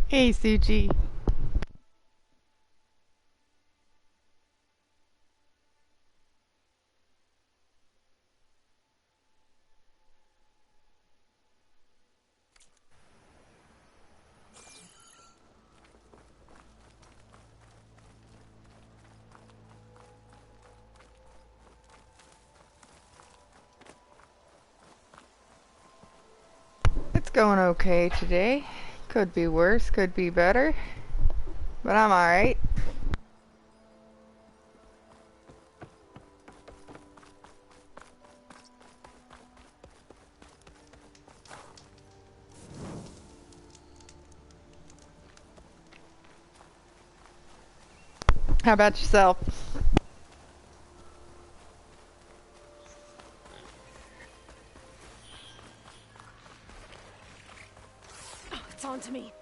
Hey, Suji. It's going okay today. Could be worse, could be better, but I'm alright. How about yourself? Oh, it's on to me.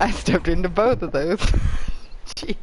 I stepped into both of those. Jeez.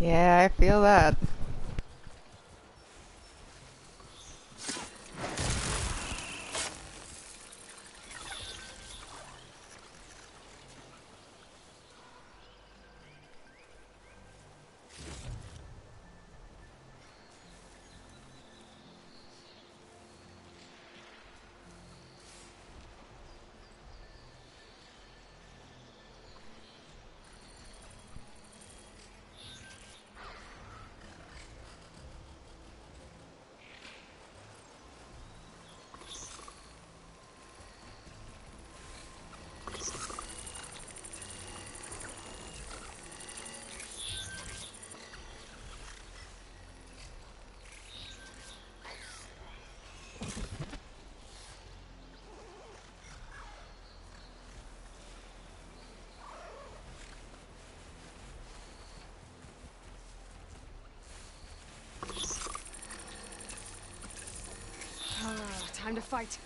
Yeah, I feel that. Time to fight.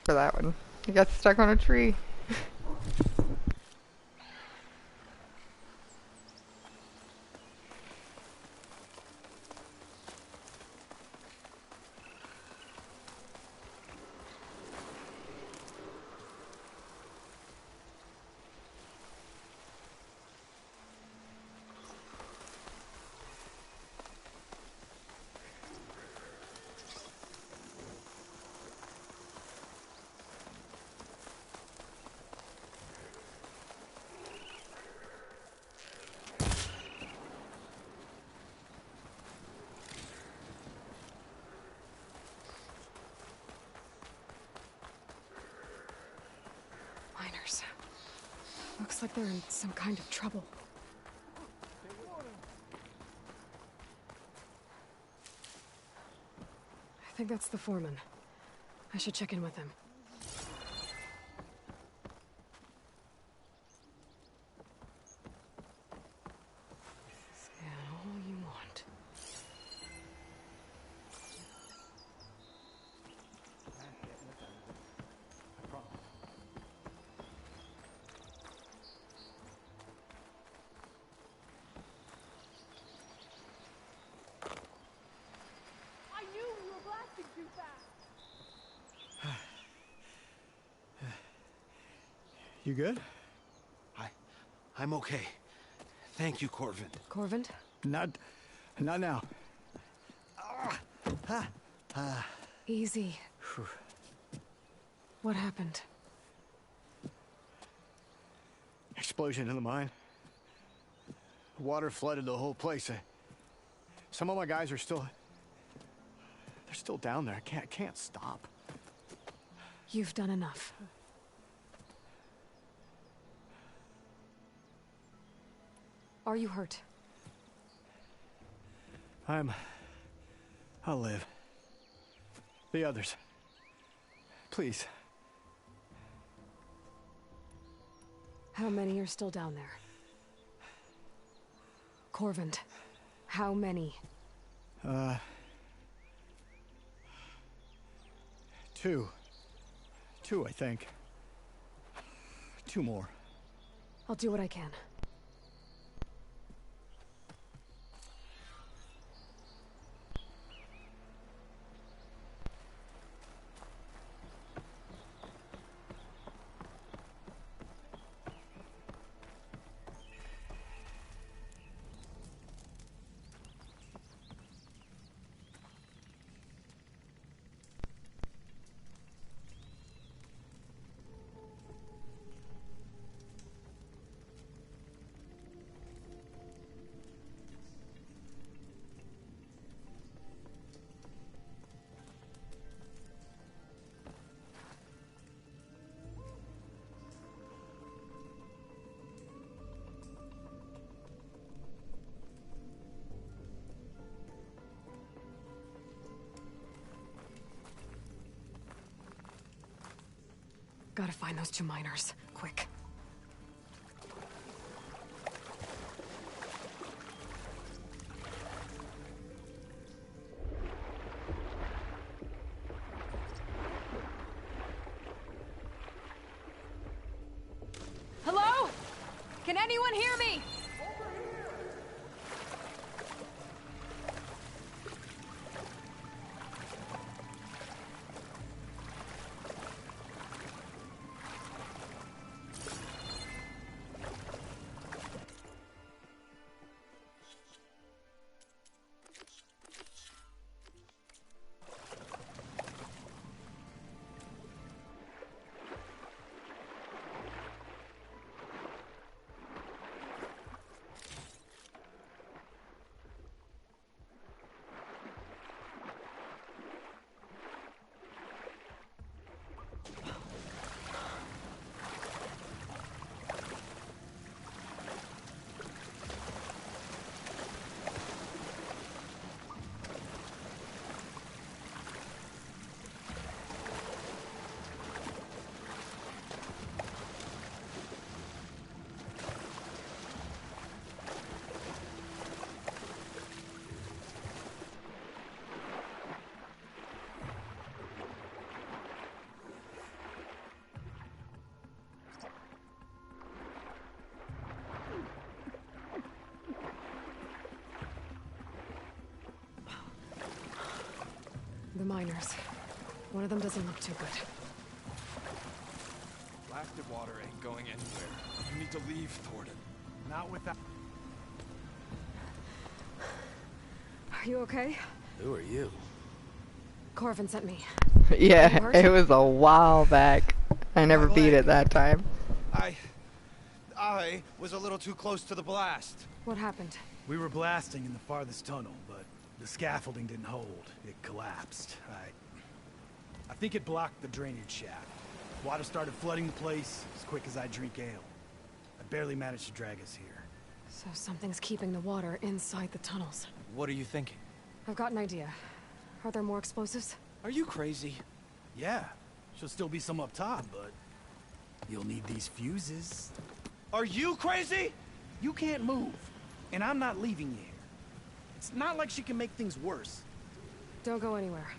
for that one. He got stuck on a tree. Miners. Looks like they're in some kind of trouble. I think that's the foreman. I should check in with him. Scan all you want. I knew we were blasting too fast. You good? I'm okay. Thank you, Corvin. Corvin? Not now. Easy. What happened? Explosion in the mine. Water flooded the whole place. Some of my guys are still... They're still down there. I can't stop. You've done enough. Are you hurt? I'll live. The others. Please. How many are still down there? Corvin, how many? Two. I think. Two more. I'll do what I can. Gotta find those two miners. Quick. Hello? Can anyone hear me? the miners. One of them doesn't look too good. Blasted water ain't going anywhere. You need to leave, Thornton. Not without... Are you okay? Who are you? Corvin sent me. Yeah, hurt? it was a while back. I never beat it that time. I was a little too close to the blast. What happened? We were blasting in the farthest tunnel, but the scaffolding didn't hold. It collapsed. I think it blocked the drainage shaft. Water started flooding the place as quick as I drink ale. I barely managed to drag us here. So something's keeping the water inside the tunnels. What are you thinking? I've got an idea. Are there more explosives? Are you crazy? Yeah, she'll still be some up top, but you'll need these fuses. Are you crazy? You can't move, and I'm not leaving you here. It's not like she can make things worse. Don't go anywhere.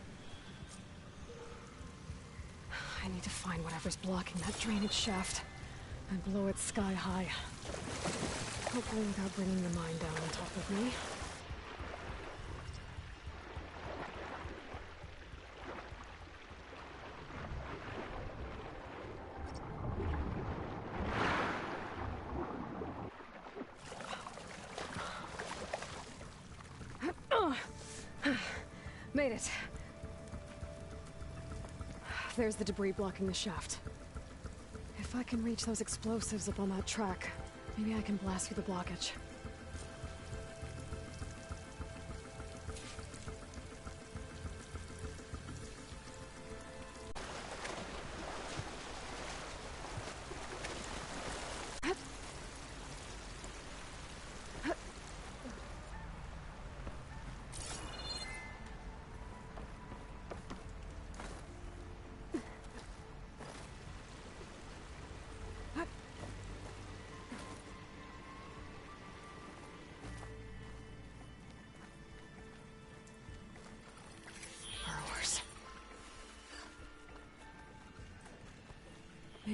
I need to find whatever's blocking that drainage shaft and blow it sky high. Hopefully without bringing the mine down on top of me. Made it. There's the debris blocking the shaft. If I can reach those explosives up on that track, maybe I can blast through the blockage.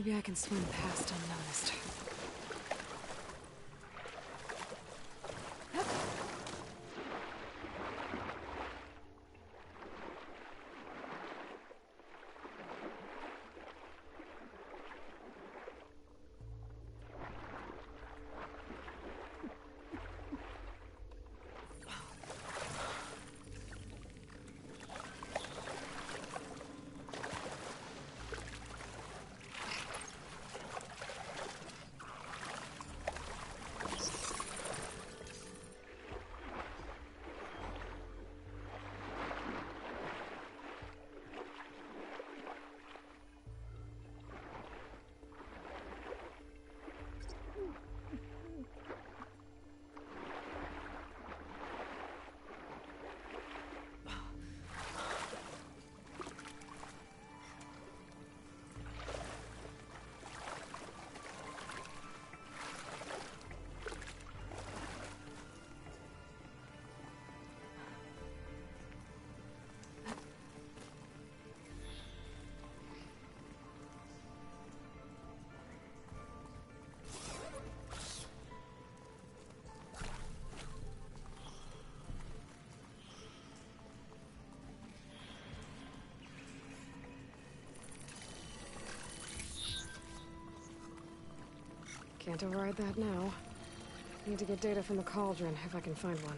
Maybe I can swim past unnoticed. Can't override that now. Need to get data from the cauldron if I can find one.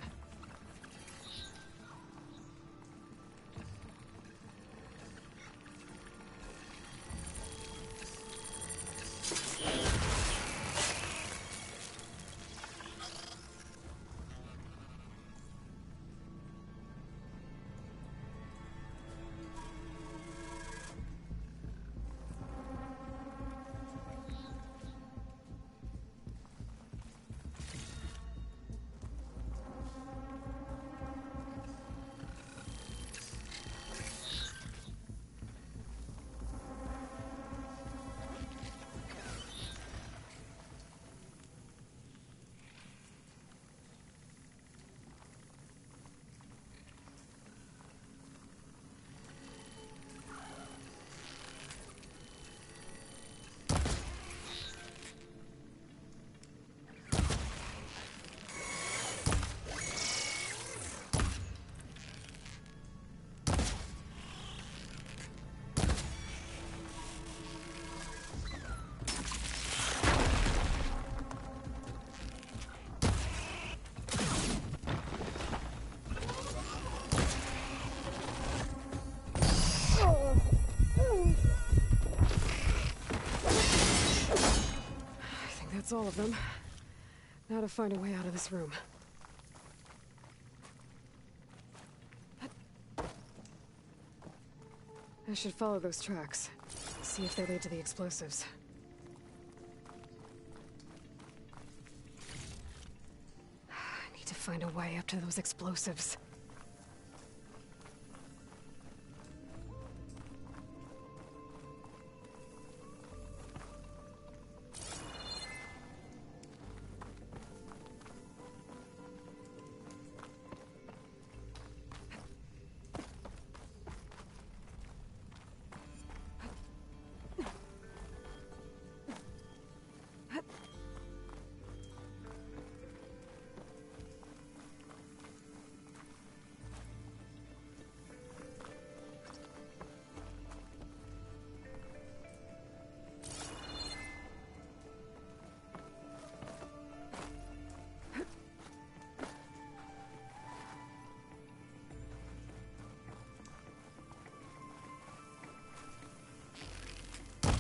all of them. Now to find a way out of this room. I should follow those tracks. See if they lead to the explosives. I need to find a way up to those explosives.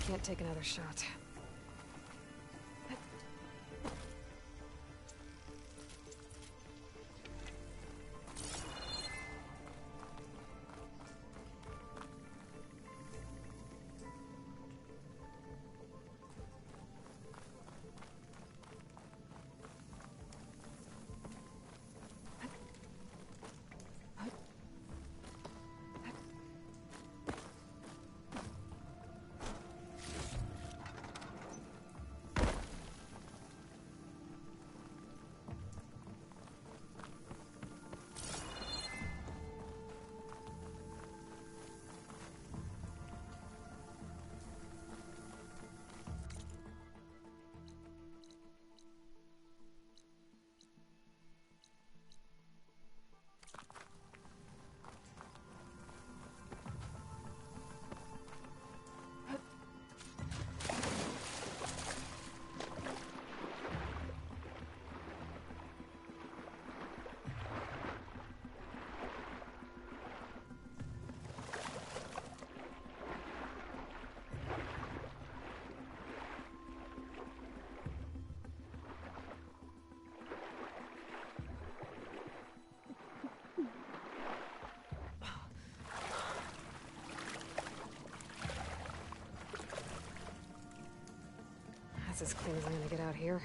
Can't take another shot. That's as clear as I'm gonna get out here.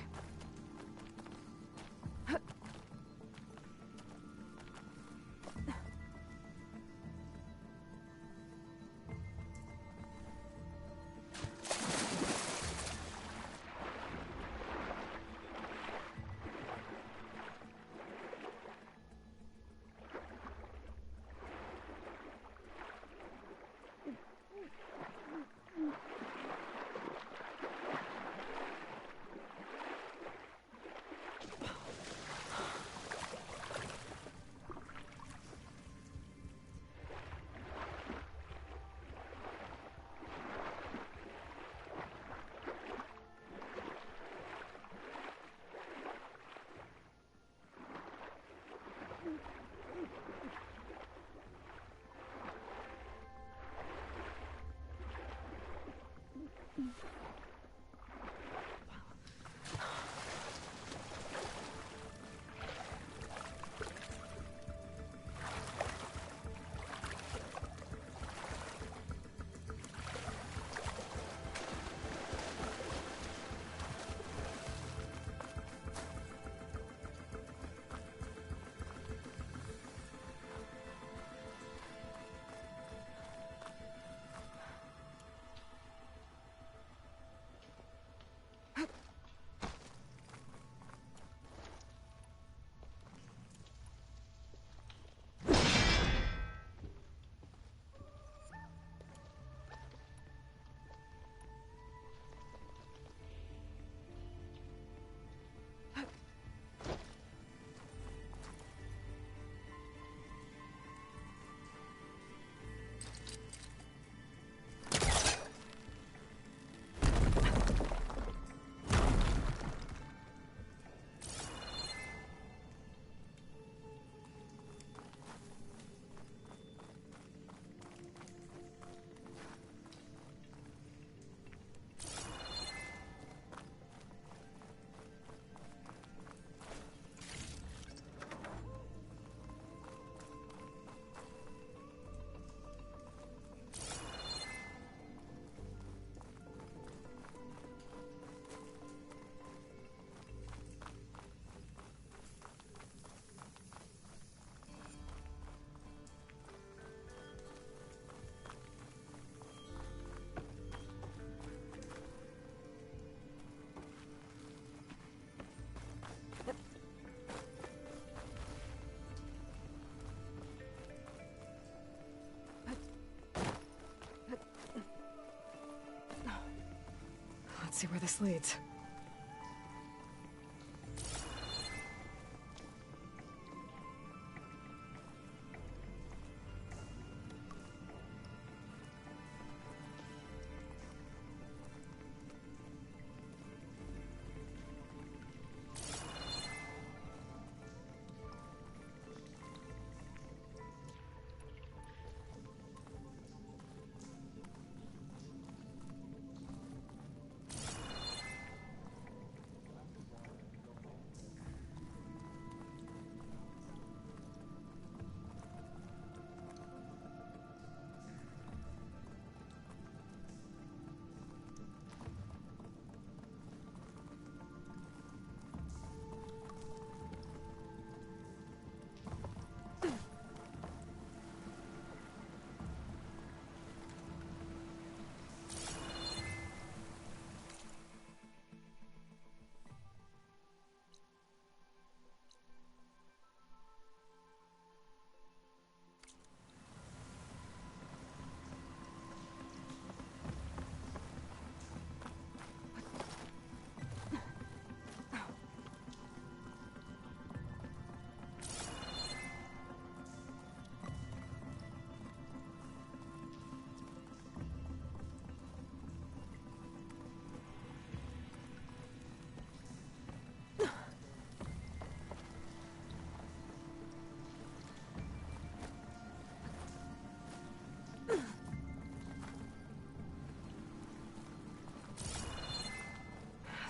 see where this leads.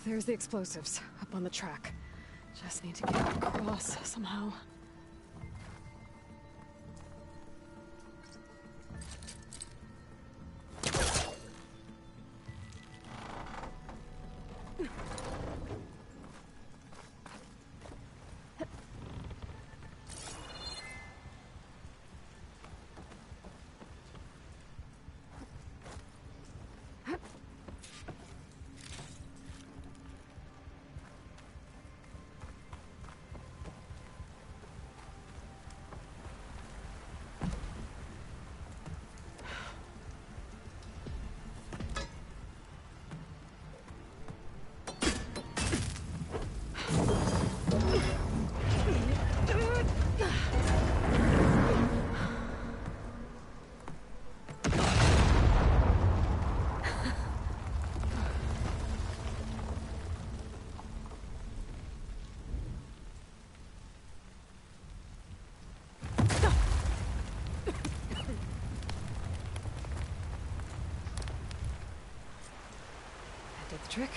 There's the explosives, up on the track. Just need to get across somehow. Did the trick.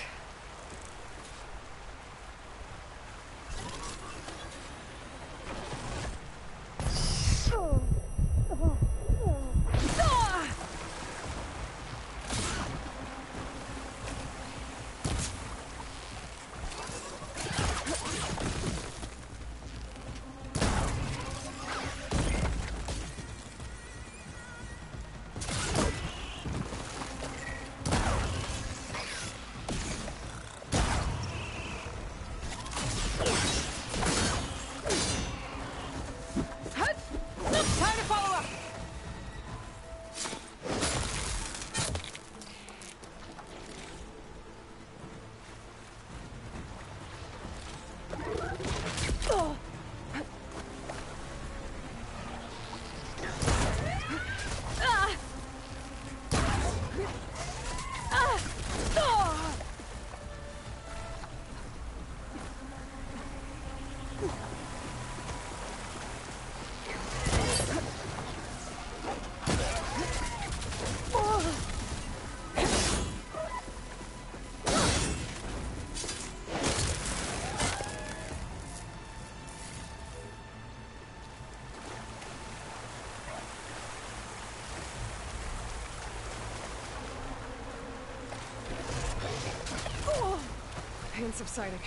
Pain subsiding.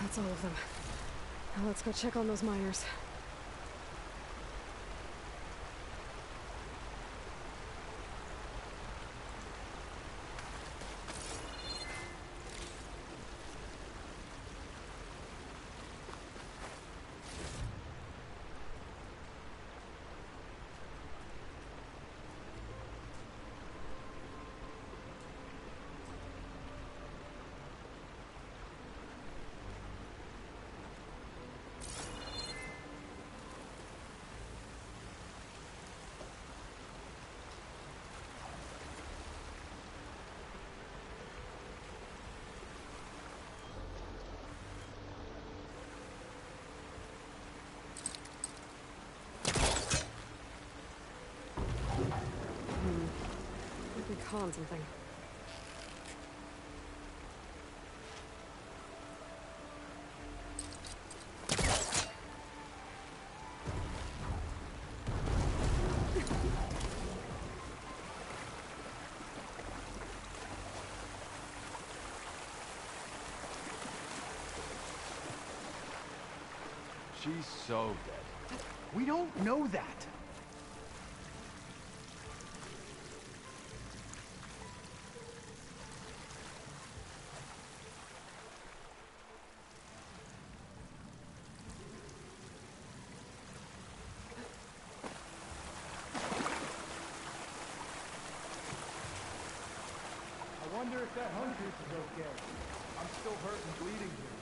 That's all of them. Now let's go check on those miners. calling something. She's so dead. We don't know that. I wonder if that huntress is okay. I'm still hurt and bleeding here,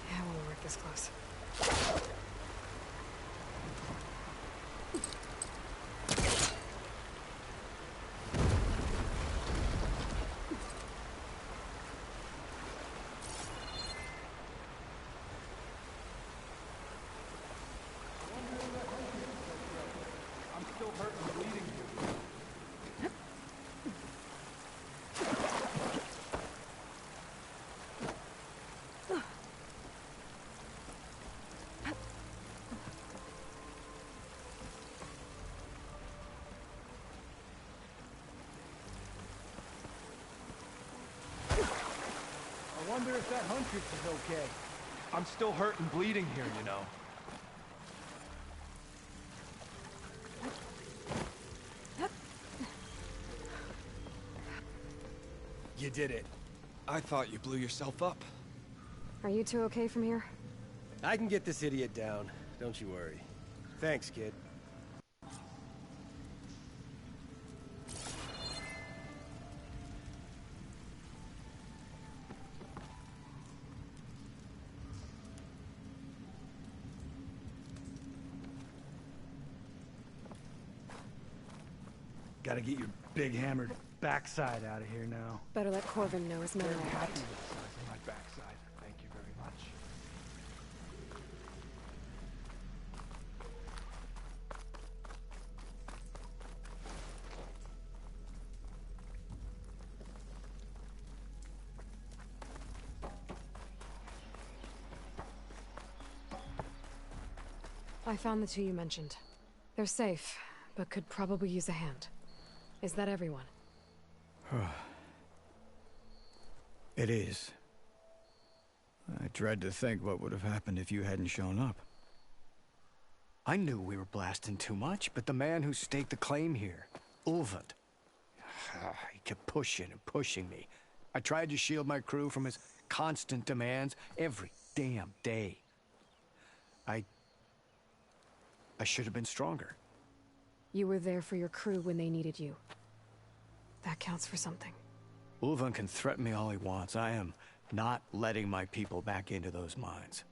Yeah, I won't work this close. I'm still hurt and bleeding here. I wonder if that huntress is okay. I'm still hurt and bleeding here, you know. You did it. I thought you blew yourself up. Are you two okay from here? I can get this idiot down. Don't you worry. Thanks, kid. Gotta get your big hammered backside out of here now. Better let Corvin know his men are all right. Happy with the size of my backside. Thank you very much. I found the two you mentioned. They're safe, but could probably use a hand. Is that everyone? It is. I dread to think what would have happened if you hadn't shown up. I knew we were blasting too much, but the man who staked the claim here, Ulvund, he kept pushing and pushing me. I tried to shield my crew from his constant demands every damn day. I should have been stronger. You were there for your crew when they needed you. That counts for something. Ulvund can threaten me all he wants. I am not letting my people back into those mines.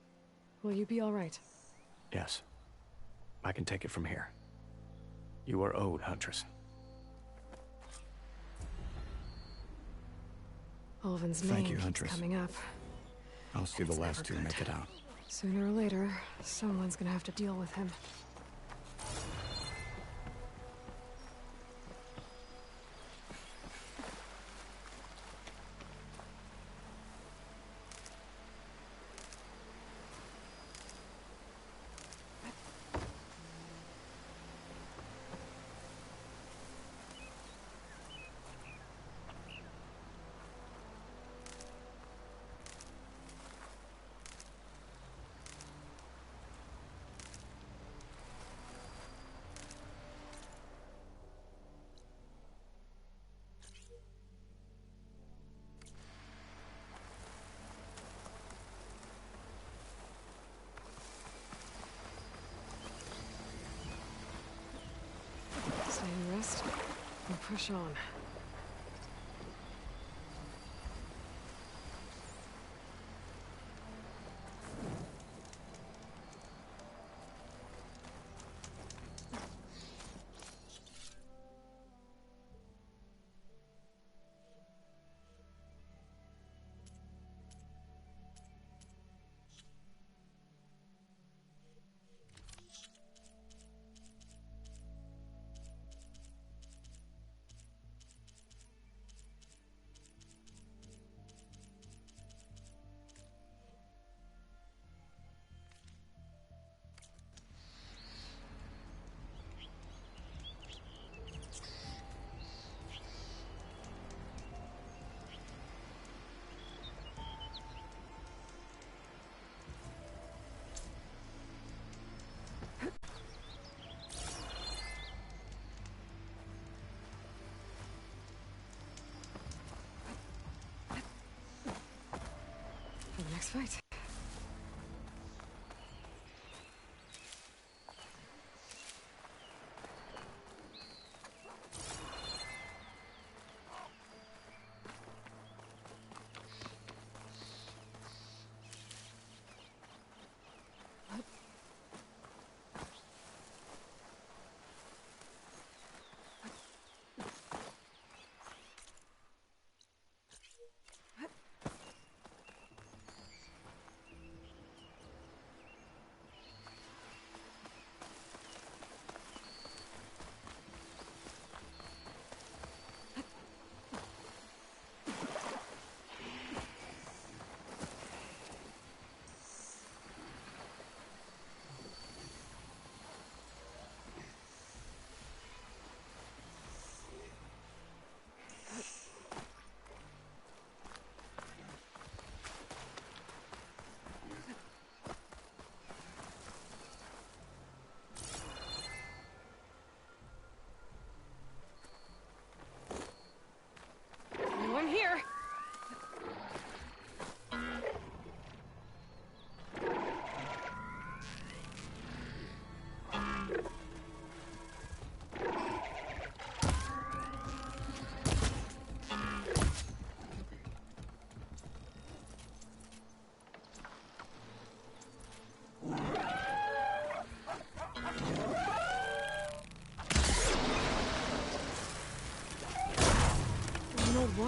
Will you be all right? Yes. I can take it from here. You are owed, Huntress. Ulvin's Thank name you, keeps Huntress. coming up. I'll see And the it's last never two good. make it out. Sooner or later, someone's gonna have to deal with him. Stay and rest, and push on. For the next fight.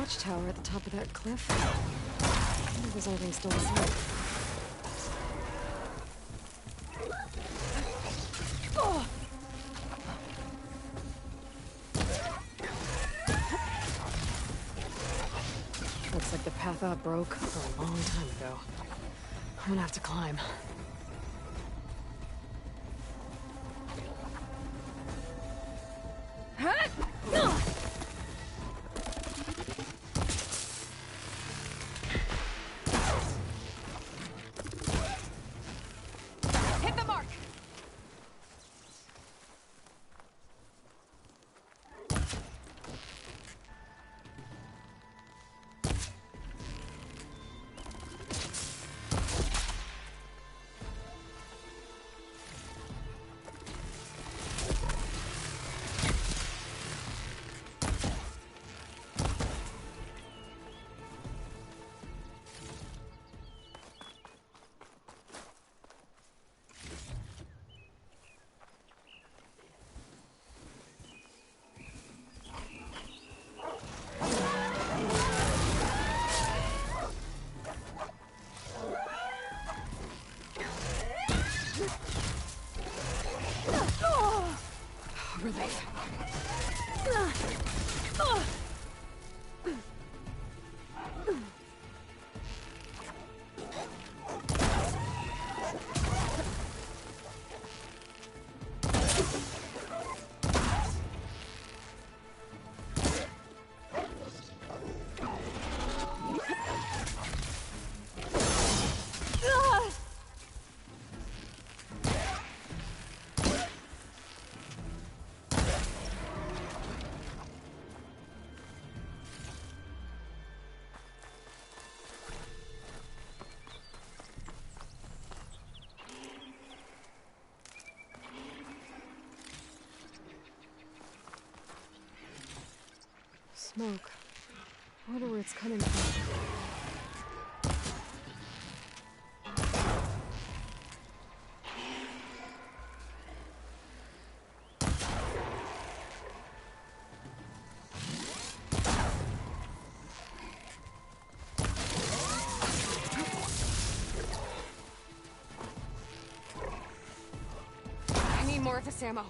watchtower at the top of that cliff. I wonder if there's anything still inside. Looks like the path up broke a long time ago. I'm gonna have to climb. Hit the mark! Relief. Smoke. I wonder where it's coming from. I need more of this ammo.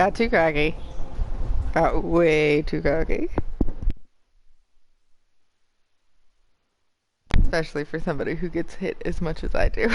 Got too cocky. Got way too cocky. Especially for somebody who gets hit as much as I do.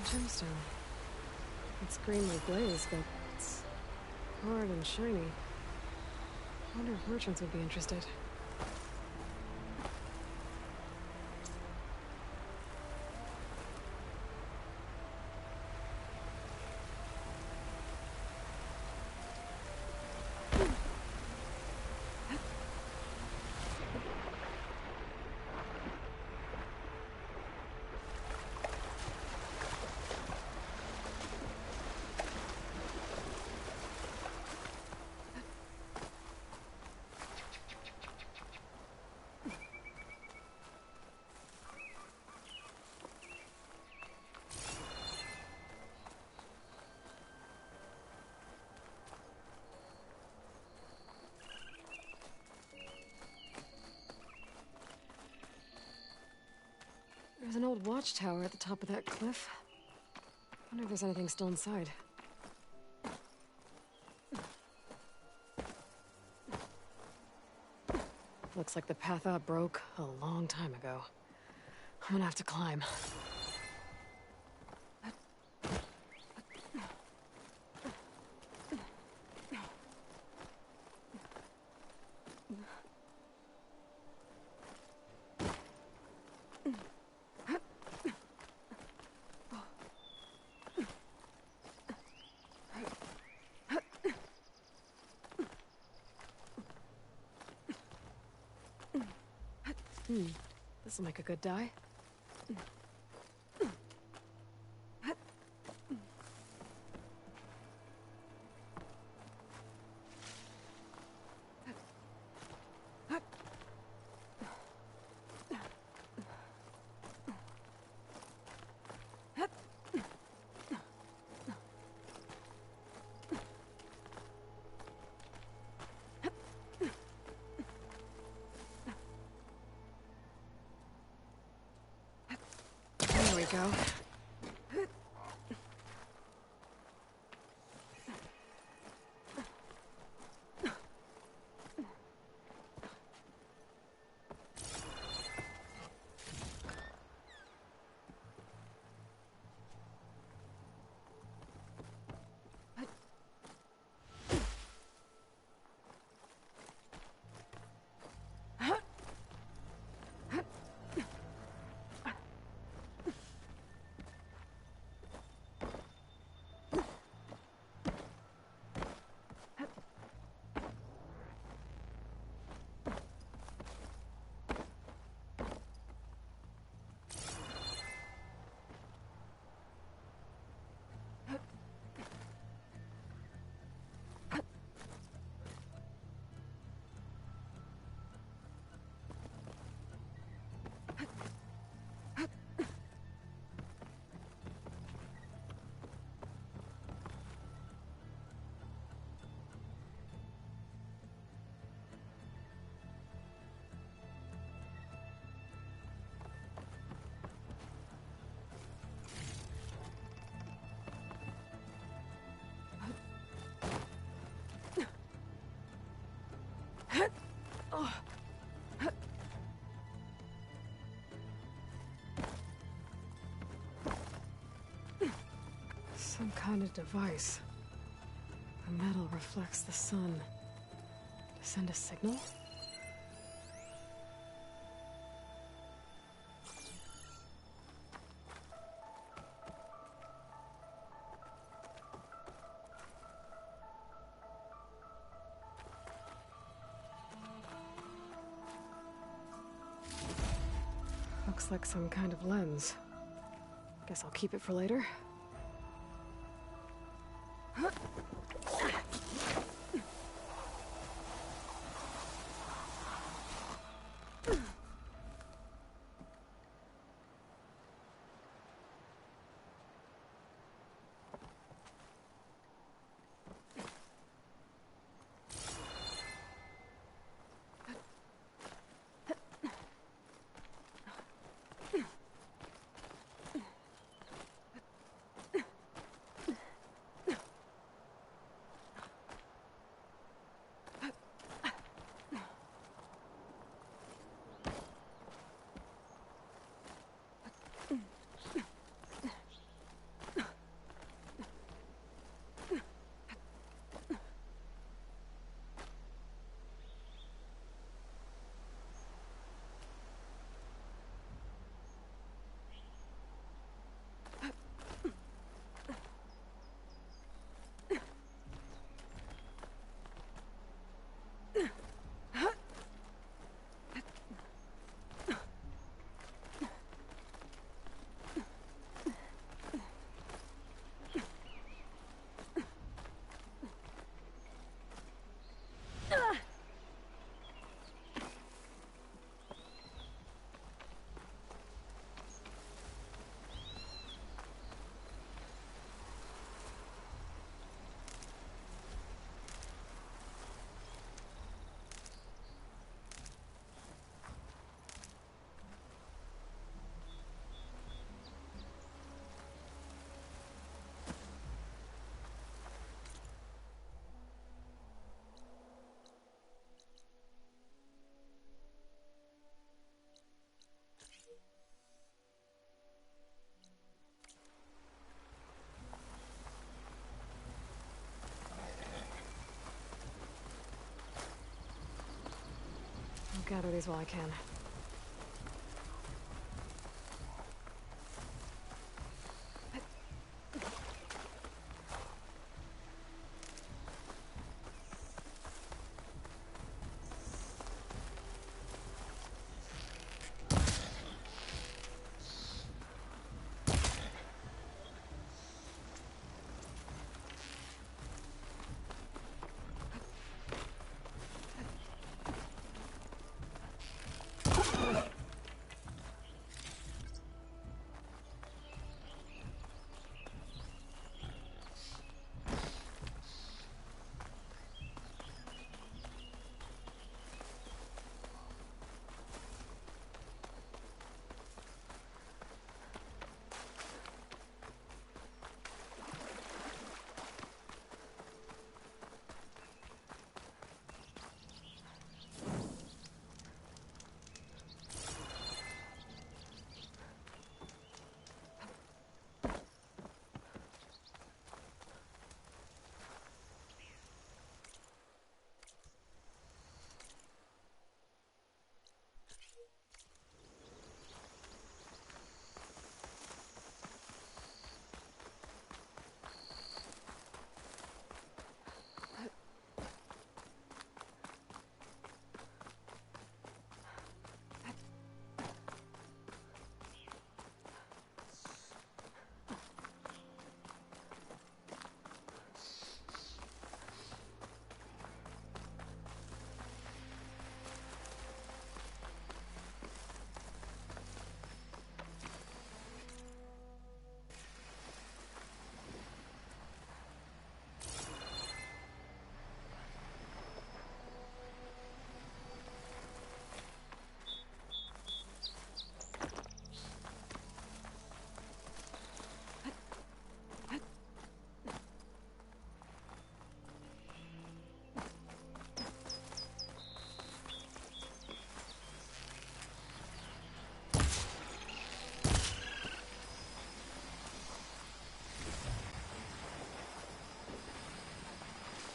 gemstone. It's greenly glazed, but it's hard and shiny. I wonder if merchants would be interested. There's an old watchtower at the top of that cliff. Wonder if there's anything still inside. Looks like the path up broke a long time ago. I'm gonna have to climb. This'll make a good die. There we go. Some kind of device. The metal reflects the sun. To send a signal? Looks like some kind of lens. Guess I'll keep it for later. gather these while I can.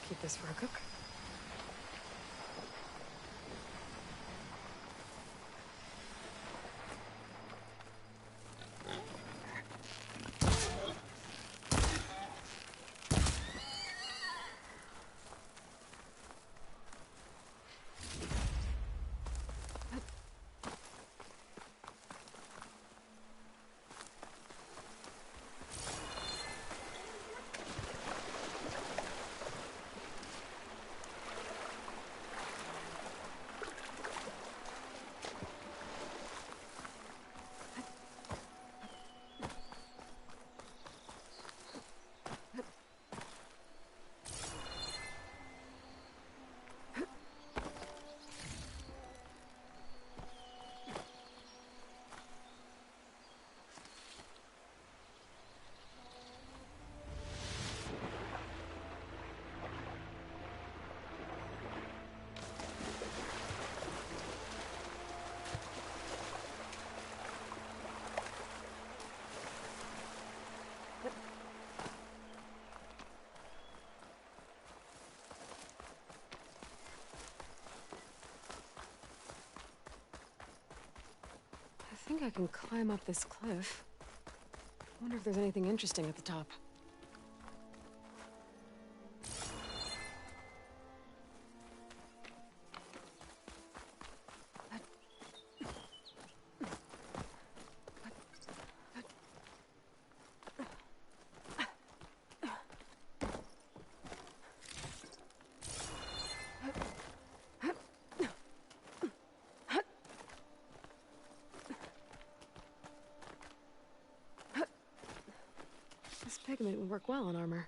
Keep this for a cook. I think I can climb up this cliff. I wonder if there's anything interesting at the top. This pigment would work well on armor.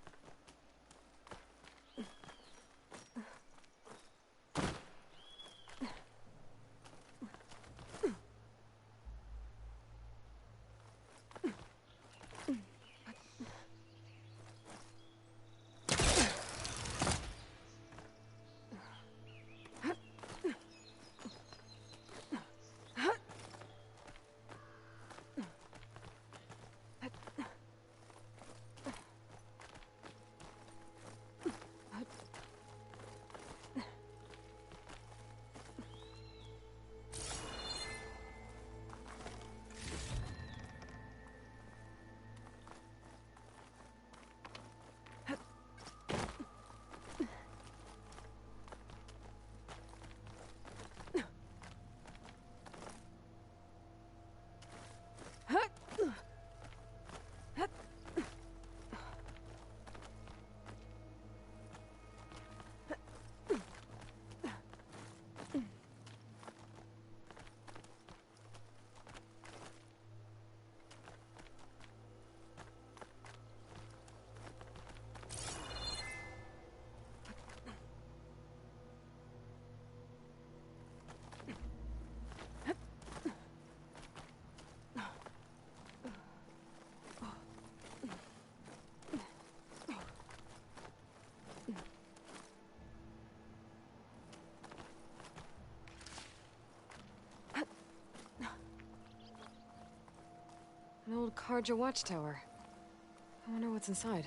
Karja watchtower. I wonder what's inside.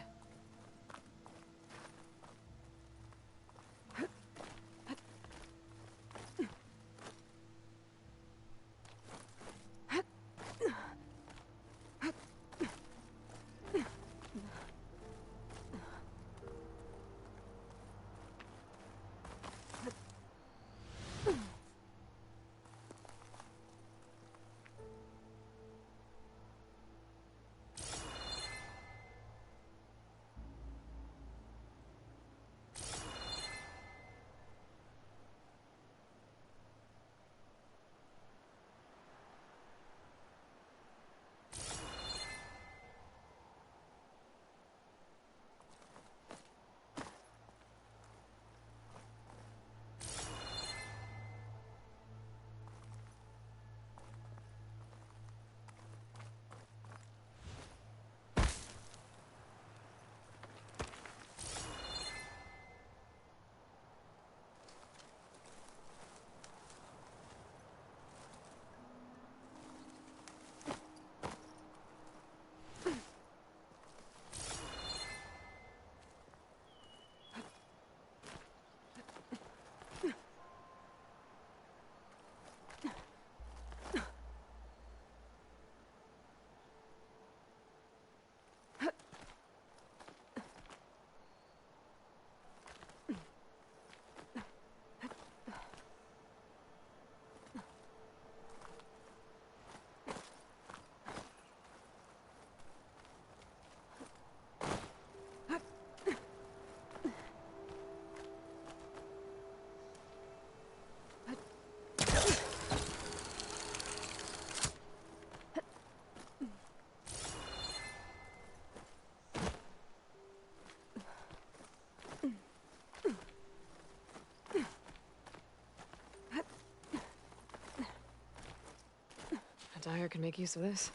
A dyer can make use of this.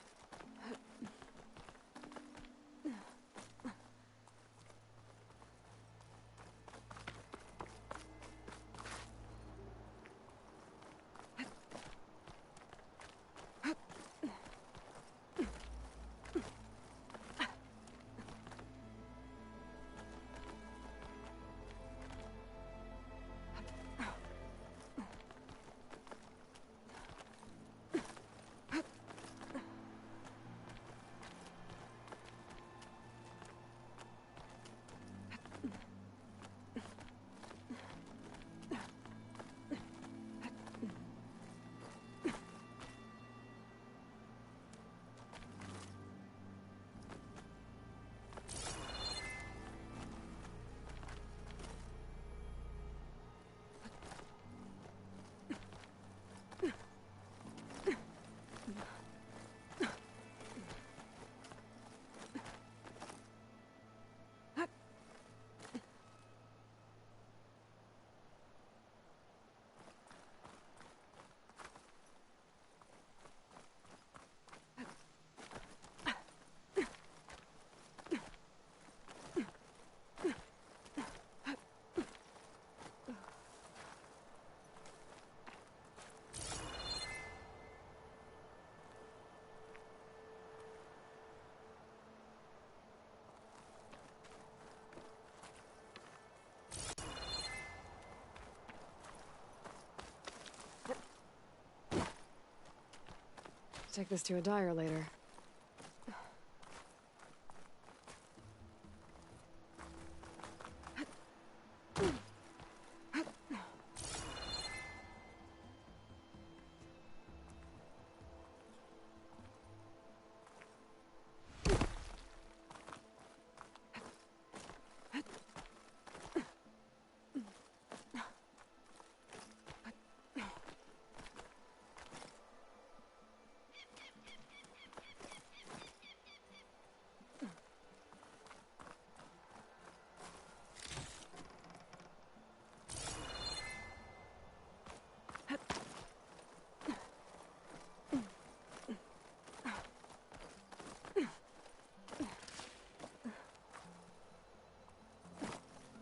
Take this to a dyer later.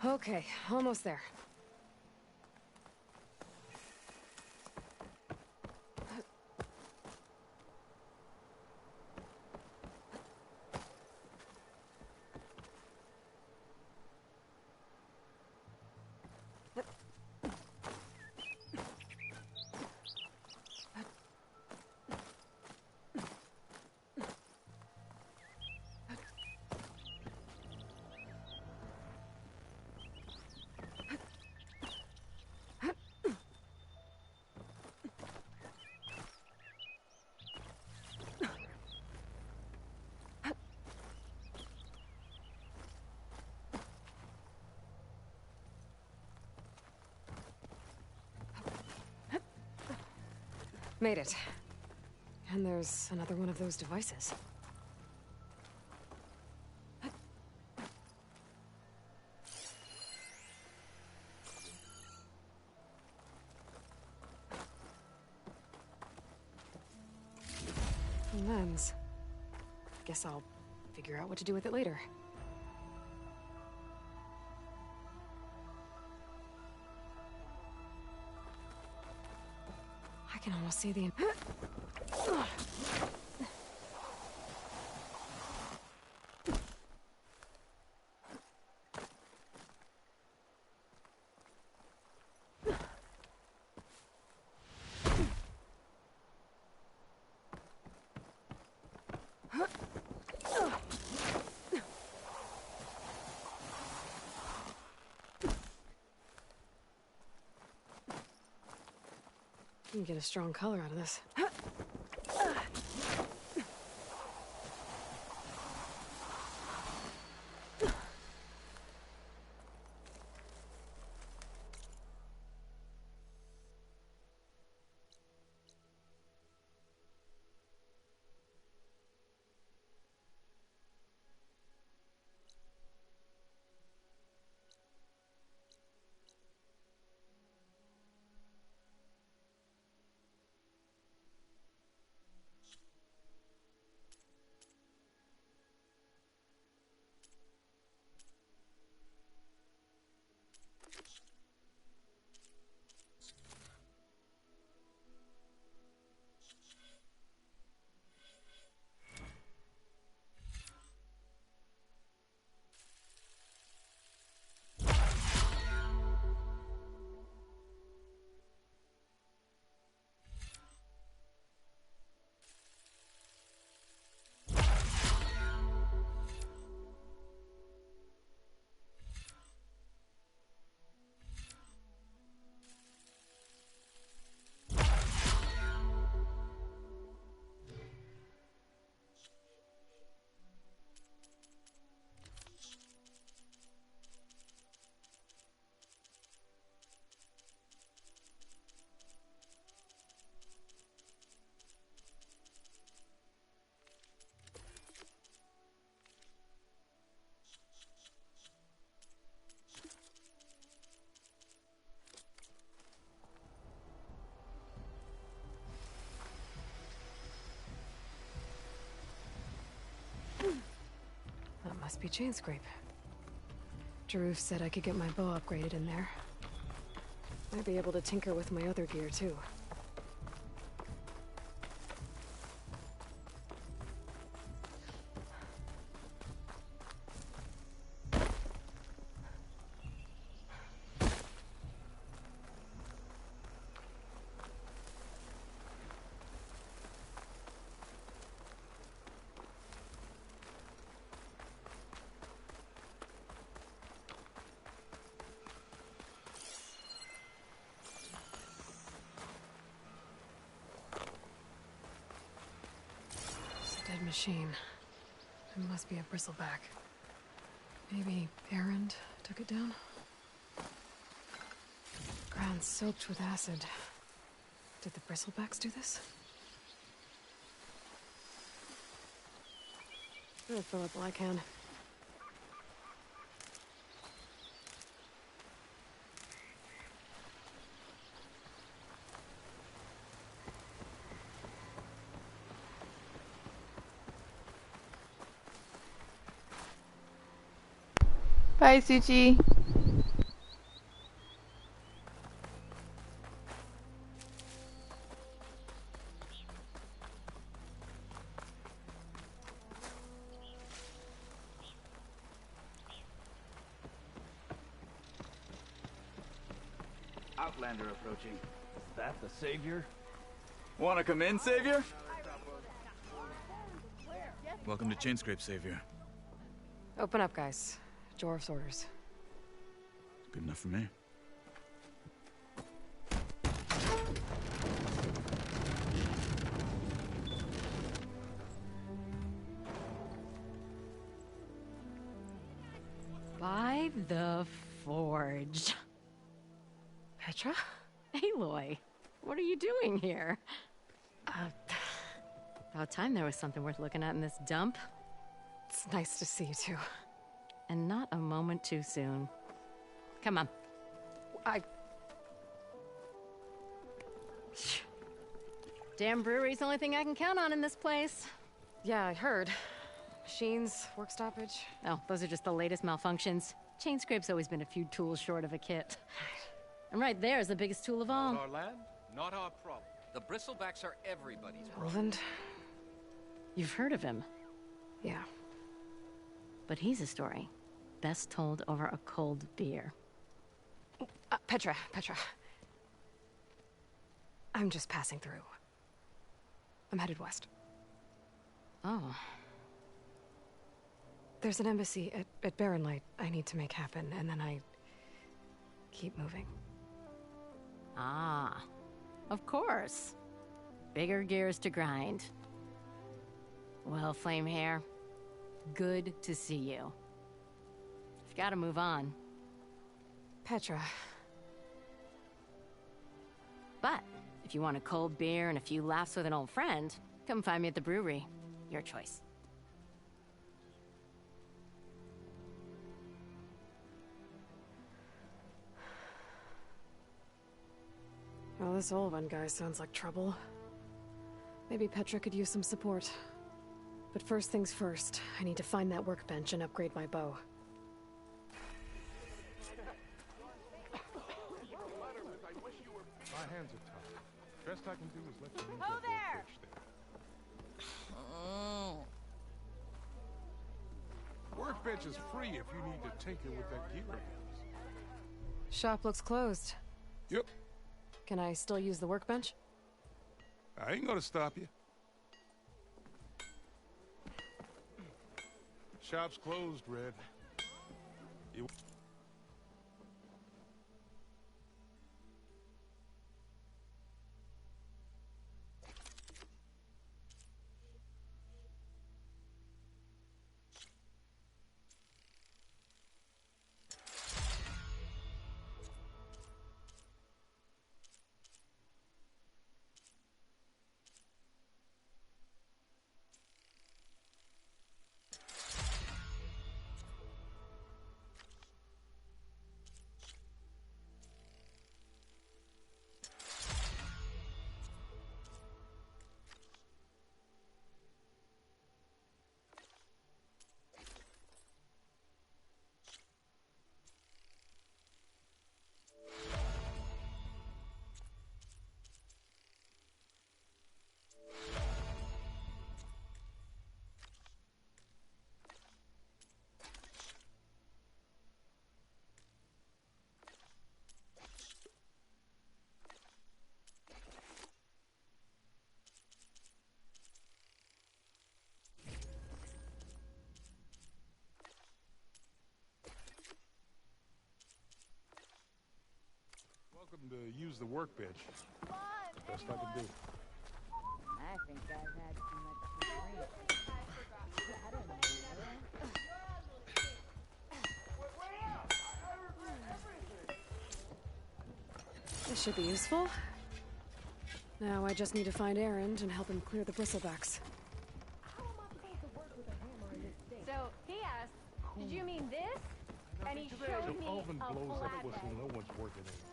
Okay, almost there. Made it. And there's another one of those devices. Lens. Guess I'll figure out what to do with it later. I can almost see the... You can get a strong color out of this. That must be chain scrape. Drew said I could get my bow upgraded in there. Might be able to tinker with my other gear, too. Dead machine. It must be a bristleback. Maybe Errand took it down? Ground soaked with acid. Did the bristlebacks do this? I'll fill up while I can. Bye, Suchi. Outlander approaching. Is that the Savior? Wanna come in, Savior? Welcome to Chainscrape, Savior. Open up, guys. Jor's orders. Good enough for me. By the Forge. Petra? Aloy, what are you doing here? About time there was something worth looking at in this dump. It's nice to see you too. And not a moment too soon. Come on. Damn brewery's the only thing I can count on in this place. Yeah, I heard. Machines, work stoppage. Oh, those are just the latest malfunctions. Chain Scrape's always been a few tools short of a kit. And right there is the biggest tool of all. Not our land, not our problem. The bristlebacks are everybody's problem. Roland? You've heard of him. Yeah. But he's a story best told over a cold beer. Petra. I'm just passing through. I'm headed west. Oh. There's an embassy at Barren Light I need to make happen, and then I keep moving. Ah. Of course. Bigger gears to grind. Well, Flamehair, good to see you. I've got to move on. Petra. But if you want a cold beer and a few laughs with an old friend, come find me at the brewery. Your choice. Well, this old one guy sounds like trouble. Maybe Petra could use some support. But first things first, I need to find that workbench and upgrade my bow. My hands are tied. Best I can do is let you use Ho that there! Workbench is free if you need to tinker with that gear of yours. Shop looks closed. Yep. Can I still use the workbench? I ain't gonna stop you. Shop's closed, Red. You... Welcome to use the workbench. Best I can do. I think I've had too much to drink. I don't know. This should be useful. Now I just need to find Erend and help him clear the bristlebacks. So he asked, "Did you mean this?" And he showed me Alvin a blows that flat whistle, bag. no one's working anymore.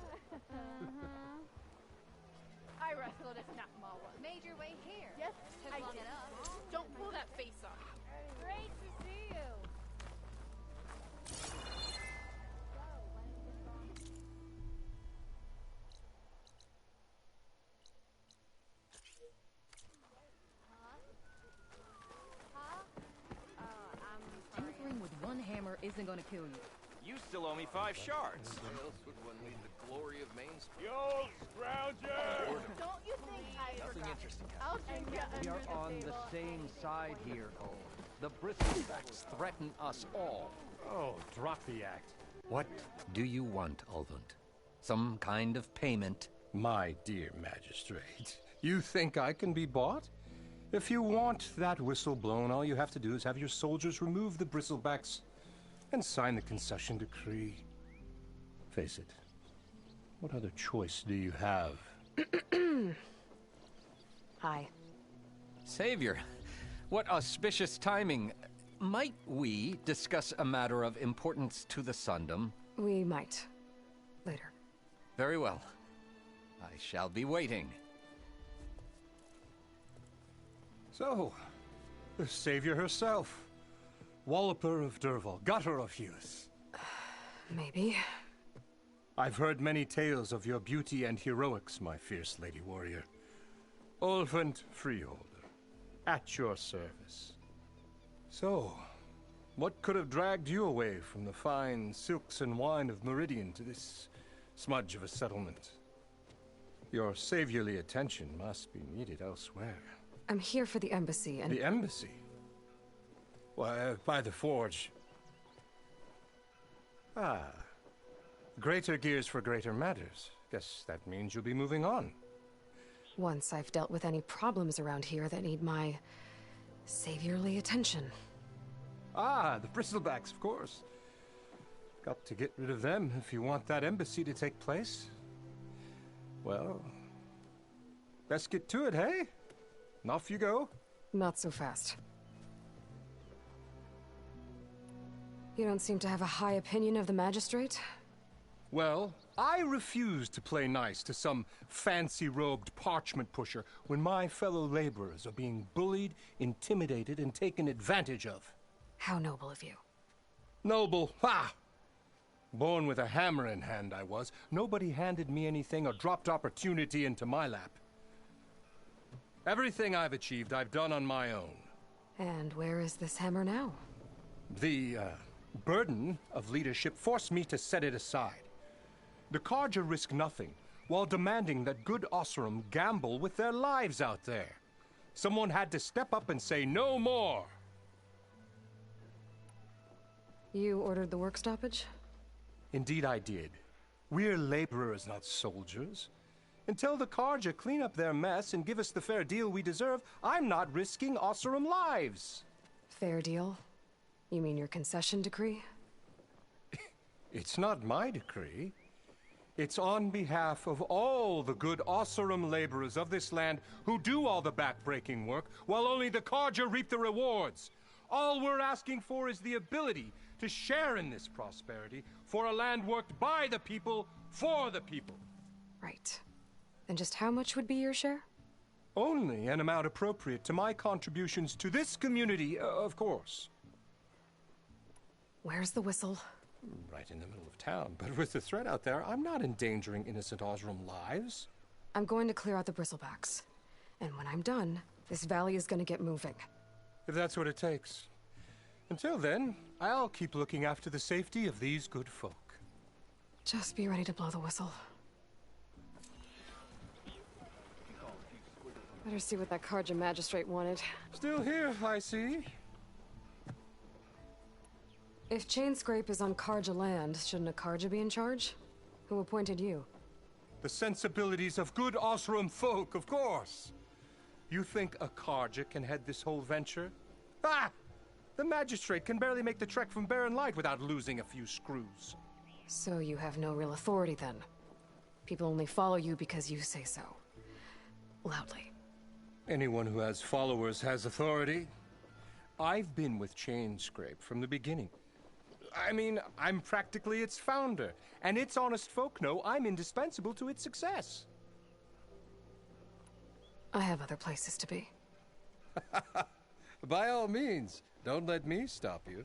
I wrestled a snap mall once. Made your way here. Yes, Took I long did. enough. Don't pull that face off. Great to see you. Tinkering with one hammer isn't gonna kill you. You still owe me 5 shards. What else would one need the glory of Main Street? Yo, Scrounger! Don't you think I Nothing forgot? interesting. I'll drink you We under are on the the table. same side here, Cole. The bristlebacks threaten us all. Oh, drop the act. What do you want, Ulvund? Some kind of payment? My dear magistrate, you think I can be bought? If you want that whistle blown, all you have to do is have your soldiers remove the bristlebacks and sign the concession decree. Face it, what other choice do you have? Hi. Savior, what auspicious timing. Might we discuss a matter of importance to the Sundom? We might. Later. Very well. I shall be waiting. So, the Savior herself. Walloper of Derval, gutter of youth. Maybe. I've heard many tales of your beauty and heroics, my fierce lady warrior. Olfant Freeholder, at your service. So, what could have dragged you away from the fine silks and wine of Meridian to this smudge of a settlement? Your saviorly attention must be needed elsewhere. I'm here for the embassy and... The embassy? Why, by the forge. Ah. Greater gears for greater matters. Guess that means you'll be moving on. Once I've dealt with any problems around here that need my... saviorly attention. Ah, the bristlebacks, of course. Got to get rid of them if you want that embassy to take place. Well, best get to it, hey? And off you go. Not so fast. You don't seem to have a high opinion of the magistrate? Well, I refuse to play nice to some fancy-robed parchment pusher when my fellow laborers are being bullied, intimidated, and taken advantage of. How noble of you. Noble? Ha! Born with a hammer in hand, I was. Nobody handed me anything or dropped opportunity into my lap. Everything I've achieved, I've done on my own. And where is this hammer now? The, burden of leadership forced me to set it aside. The Carja risk nothing, while demanding that good Osseram gamble with their lives out there. Someone had to step up and say no more. You ordered the work stoppage? Indeed I did. We're laborers, not soldiers. Until the Carja clean up their mess and give us the fair deal we deserve, I'm not risking Osseram lives. Fair deal? You mean your concession decree? It's not my decree. It's on behalf of all the good Osseram laborers of this land who do all the back-breaking work, while only the Carja reap the rewards. All we're asking for is the ability to share in this prosperity for a land worked by the people, for the people. Right. And just how much would be your share? Only an amount appropriate to my contributions to this community, of course. Where's the whistle? Right in the middle of town, but with the threat out there, I'm not endangering innocent Osram lives. I'm going to clear out the bristlebacks. And when I'm done, this valley is going to get moving. If that's what it takes. Until then, I'll keep looking after the safety of these good folk. Just be ready to blow the whistle. Better see what that Carja magistrate wanted. Still here, I see. If Chainscrape is on Carja land, shouldn't a Carja be in charge? Who appointed you? The sensibilities of good Osram folk, of course. You think a Carja can head this whole venture? Ah! The magistrate can barely make the trek from Barren Light without losing a few screws. So you have no real authority then? People only follow you because you say so. Loudly. Anyone who has followers has authority. I've been with Chainscrape from the beginning. I mean, I'm practically its founder, and its honest folk know I'm indispensable to its success. I have other places to be. By all means, don't let me stop you.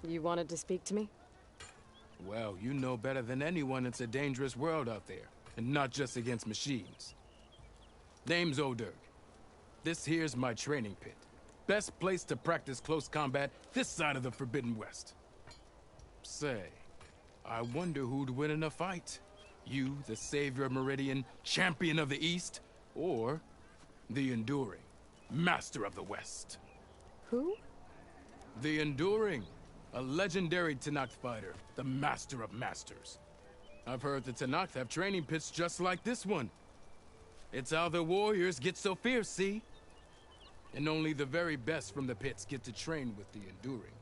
You wanted to speak to me? Well, you know better than anyone it's a dangerous world out there, and not just against machines. Name's O'Dirk. This here's my training pit. Best place to practice close combat this side of the Forbidden West. Say, I wonder who'd win in a fight. You, the savior of Meridian, champion of the East, or the enduring, master of the West. Who? The Enduring. A legendary Tenakth fighter. The master of masters. I've heard the Tenakth have training pits just like this one. It's how the warriors get so fierce, see? And only the very best from the pits get to train with the Enduring.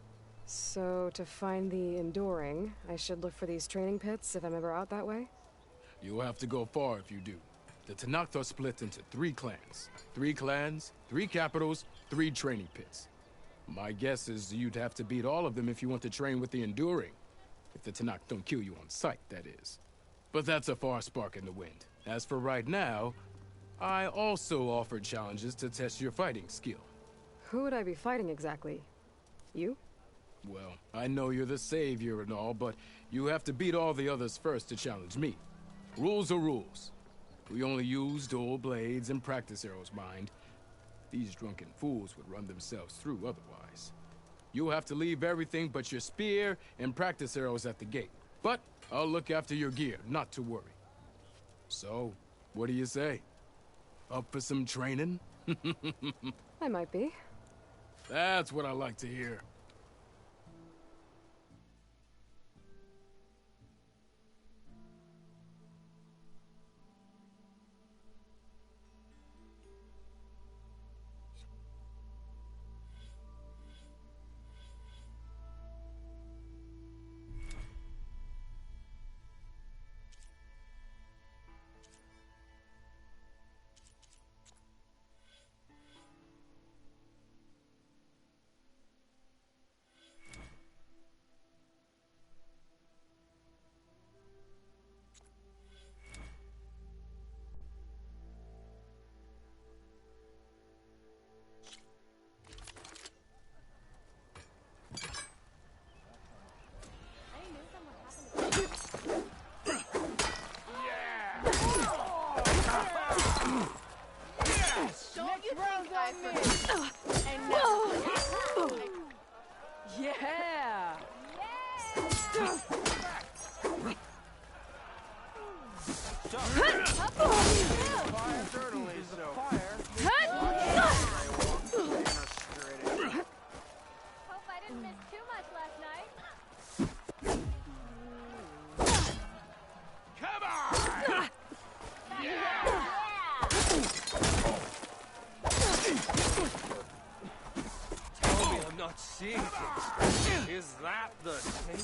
So, to find the Enduring, I should look for these training pits if I'm ever out that way? You'll have to go far if you do. The Tenakth are split into 3 clans. 3 clans, 3 capitals, 3 training pits. My guess is you'd have to beat all of them if you want to train with the Enduring. If the Tenakth don't kill you on sight, that is. But that's a far spark in the wind. As for right now, I also offered challenges to test your fighting skill. Who would I be fighting exactly? You? Well, I know you're the savior and all, but you have to beat all the others first to challenge me. Rules are rules. We only use dual blades and practice arrows, mind. These drunken fools would run themselves through otherwise. You'll have to leave everything but your spear and practice arrows at the gate. But I'll look after your gear, not to worry. So, what do you say? Up for some training? I might be. That's what I like to hear. Yeah! Fire eternally, so fire. Hope I didn't miss too much last night. Come on! Tell me I'm not seeing things. Is that the thing?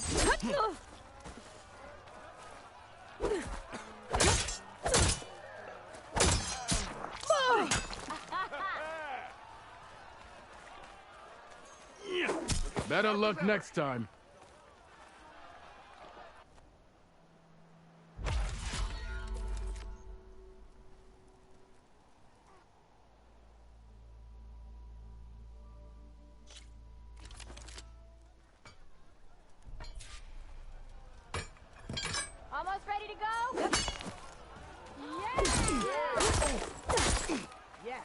Better luck next time. Almost ready to go? Yeah!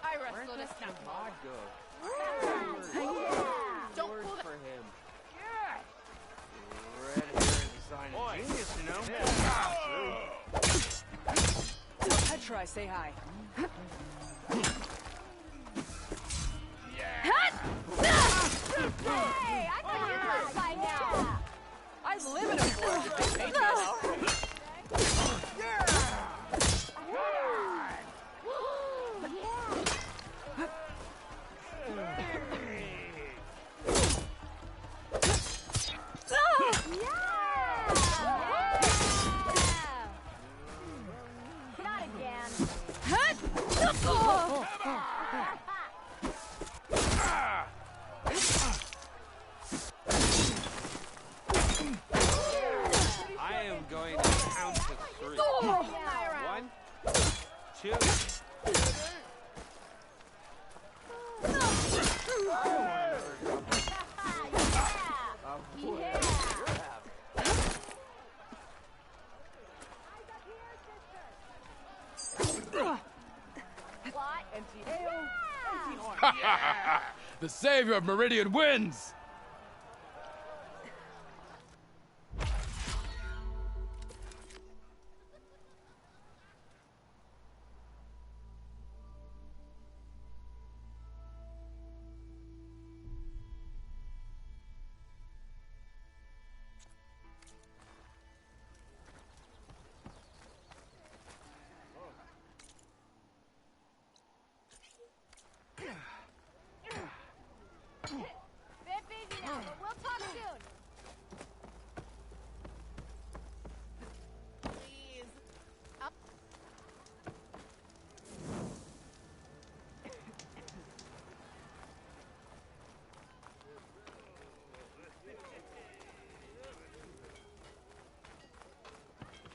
I wrestled a snap. Don't pull for him. Red hair is a sign of genius, you know? Petra, say hi. Hey, I thought you were by now. I live in a fortress. Not again. I am going to count to 3. 1, 2. The savior of Meridian wins!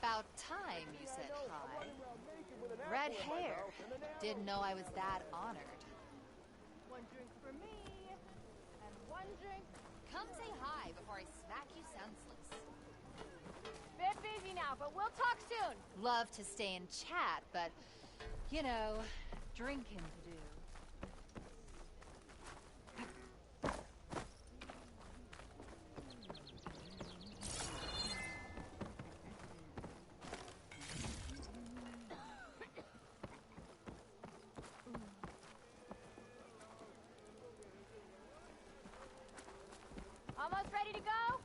About time you said hi. Red hair. Didn't know I was that honored. One drink for me, and one drink. Come say hi before I smack you senseless. Bit busy now, but we'll talk soon. Love to stay and chat, but, you know, drinking to do. Almost ready to go?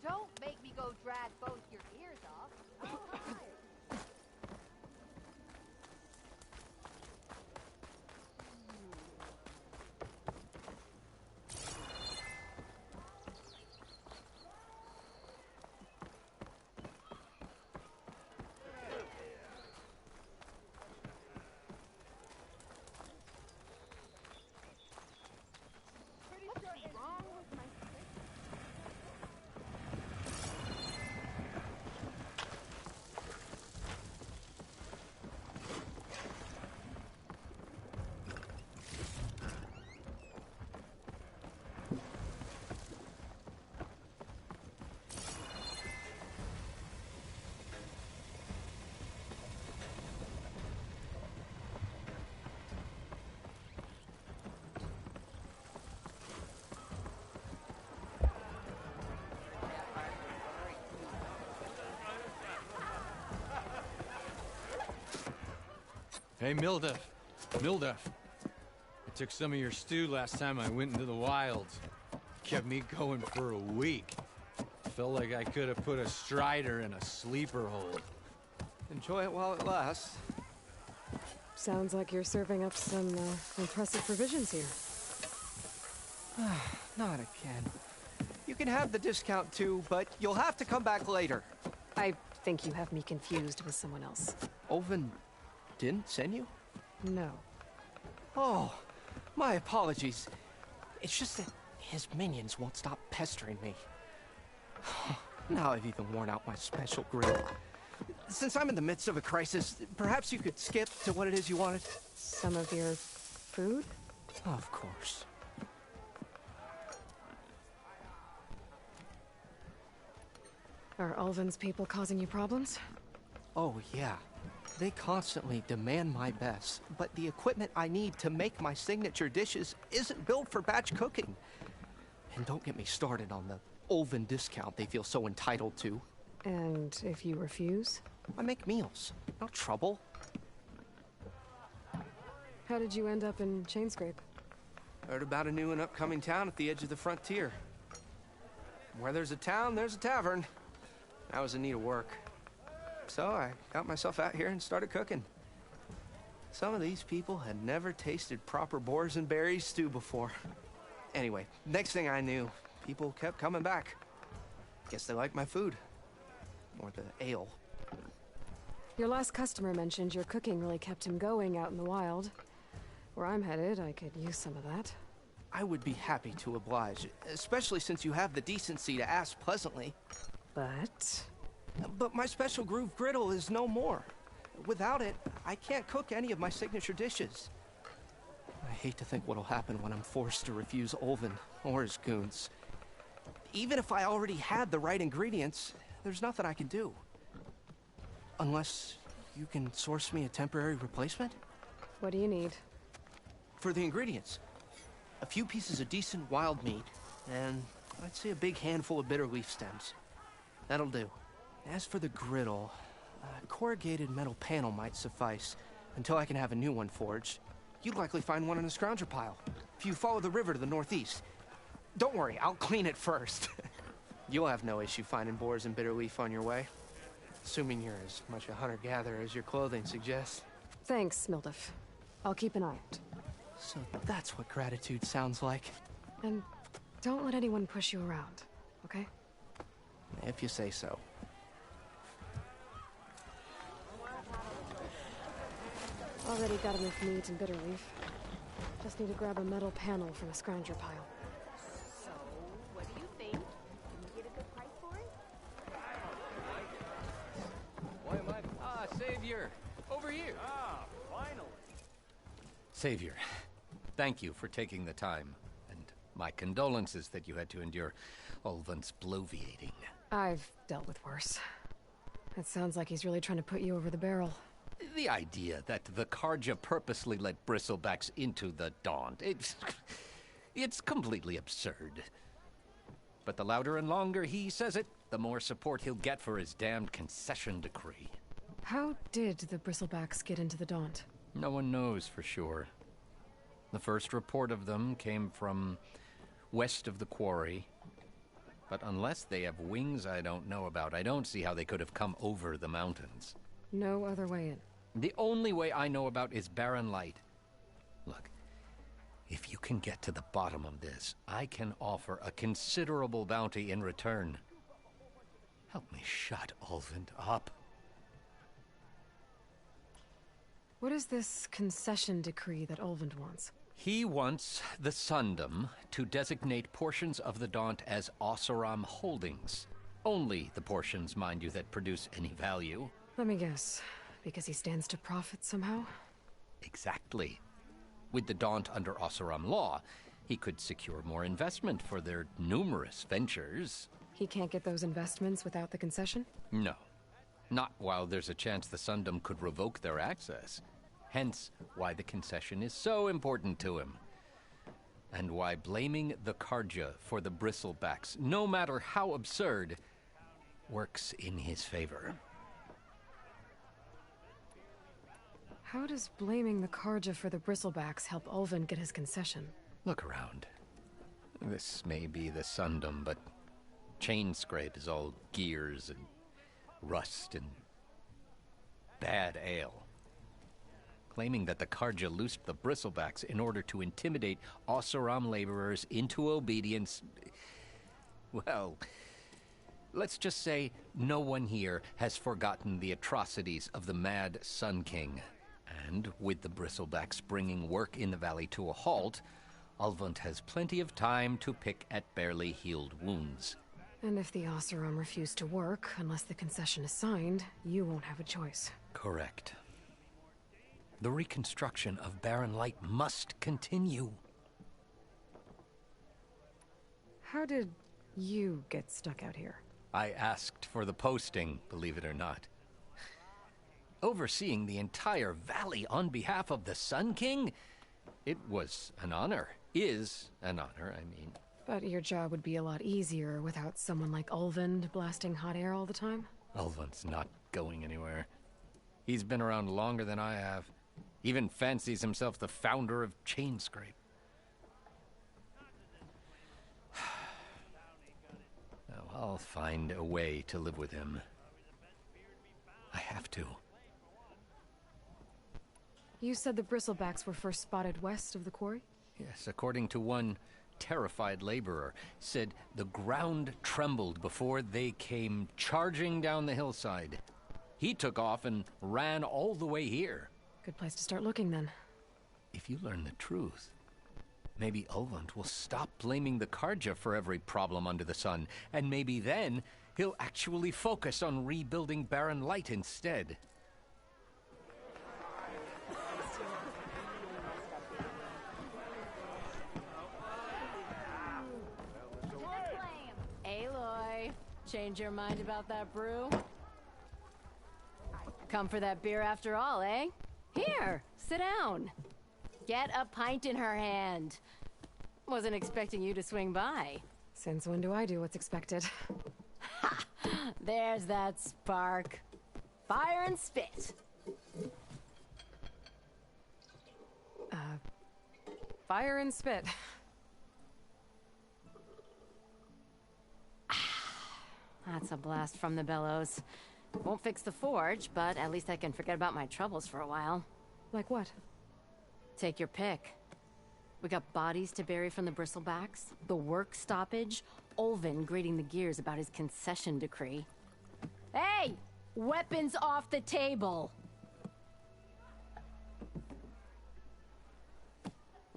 Don't make me go drag both your ears off. Oh, hi. What's wrong with my Hey, Milduff. Milduff. I took some of your stew last time I went into the wilds. Kept me going for a week. Felt like I could have put a strider in a sleeper hold. Enjoy it while it lasts. Sounds like you're serving up some impressive provisions here. Not again. You can have the discount too, but you'll have to come back later. I think you have me confused with someone else. Olvin didn't send you? No. Oh, my apologies. It's just that his minions won't stop pestering me. Now I've even worn out my special grill. Since I'm in the midst of a crisis, perhaps you could skip to what it is you wanted? Some of your food? Of course. Are Ulvin's people causing you problems? Oh, yeah. They constantly demand my best, but the equipment I need to make my signature dishes isn't built for batch cooking. And don't get me started on the Ulvin discount they feel so entitled to. And if you refuse? I make meals. No trouble. How did you end up in Chainscrape? Heard about a new and upcoming town at the edge of the frontier. Where there's a town, there's a tavern. I was in need of work. So I got myself out here and started cooking. Some of these people had never tasted proper boars and berries stew before. Anyway, next thing I knew, people kept coming back. Guess they liked my food. Or the ale. Your last customer mentioned your cooking really kept him going out in the wild. Where I'm headed, I could use some of that. I would be happy to oblige, especially since you have the decency to ask pleasantly. But my special groove griddle is no more. Without it, I can't cook any of my signature dishes. I hate to think what'll happen when I'm forced to refuse Ulvin or his goons. Even if I already had the right ingredients, there's nothing I can do. Unless you can source me a temporary replacement? What do you need? For the ingredients, a few pieces of decent wild meat, and I'd say a big handful of bitter leaf stems. That'll do. As for the griddle, a corrugated metal panel might suffice until I can have a new one forged. You'd likely find one in a scrounger pile, if you follow the river to the northeast. Don't worry, I'll clean it first. You'll have no issue finding boars and bitter leaf on your way. Assuming you're as much a hunter-gatherer as your clothing suggests. Thanks, Milduff. I'll keep an eye out. So that's what gratitude sounds like. And don't let anyone push you around, okay? If you say so. Already got enough meat and bitter leaf. Just need to grab a metal panel from a scrounger pile. So, what do you think? Can you get a good price for it? Savior! Over here! Ah, finally. Savior, thank you for taking the time. And my condolences that you had to endure Ulvan's bloviating. I've dealt with worse. It sounds like he's really trying to put you over the barrel. The idea that the Karja purposely let bristlebacks into the Daunt, it's completely absurd. But the louder and longer he says it, the more support he'll get for his damned concession decree. How did the bristlebacks get into the Daunt? No one knows for sure. The first report of them came from west of the quarry. But unless they have wings I don't know about, I don't see how they could have come over the mountains. No other way in. The only way I know about is barren light. Look, if you can get to the bottom of this, I can offer a considerable bounty in return. Help me shut Ulvund up. What is this concession decree that Ulvund wants? He wants the Sundom to designate portions of the Daunt as Oseram holdings. Only the portions, mind you, that produce any value. Let me guess. Because he stands to profit somehow? Exactly. With the Daunt under Oseram law, he could secure more investment for their numerous ventures. He can't get those investments without the concession? No. Not while there's a chance the Sundom could revoke their access. Hence why the concession is so important to him. And why blaming the Karja for the bristlebacks, no matter how absurd, works in his favor. How does blaming the Karja for the bristlebacks help Ulvund get his concession? Look around. This may be the Sundom, but Chainscrape is all gears and rust and bad ale. Claiming that the Karja loosed the bristlebacks in order to intimidate Oseram laborers into obedience. Well, let's just say no one here has forgotten the atrocities of the Mad Sun King. And with the bristlebacks bringing work in the valley to a halt, Ulvund has plenty of time to pick at barely healed wounds. And if the Oseram refuse to work, unless the concession is signed, you won't have a choice. Correct. The reconstruction of Barren Light must continue. How did you get stuck out here? I asked for the posting, believe it or not. Overseeing the entire valley on behalf of the Sun King? It was an honor. Is an honor, I mean. But your job would be a lot easier without someone like Ulvund blasting hot air all the time? Ulvund's not going anywhere. He's been around longer than I have. Even fancies himself the founder of Chainscrape. Now, I'll find a way to live with him. I have to. You said the bristlebacks were first spotted west of the quarry? Yes, according to one terrified laborer, said the ground trembled before they came charging down the hillside. He took off and ran all the way here. Good place to start looking, then. If you learn the truth, maybe Ulvund will stop blaming the Karja for every problem under the sun, and maybe then he'll actually focus on rebuilding Barren Light instead. Aloy, change your mind about that brew? Come for that beer after all, eh? Here, sit down. Get a pint in her hand. Wasn't expecting you to swing by. Since when do I do what's expected? Ha! There's that spark. Fire and spit. Fire and spit. That's a blast from the bellows. Won't fix the forge, but at least I can forget about my troubles for a while. Like what? Take your pick. We got bodies to bury from the bristlebacks, the work stoppage, Ulvund grating the gears about his concession decree. Hey! Weapons off the table!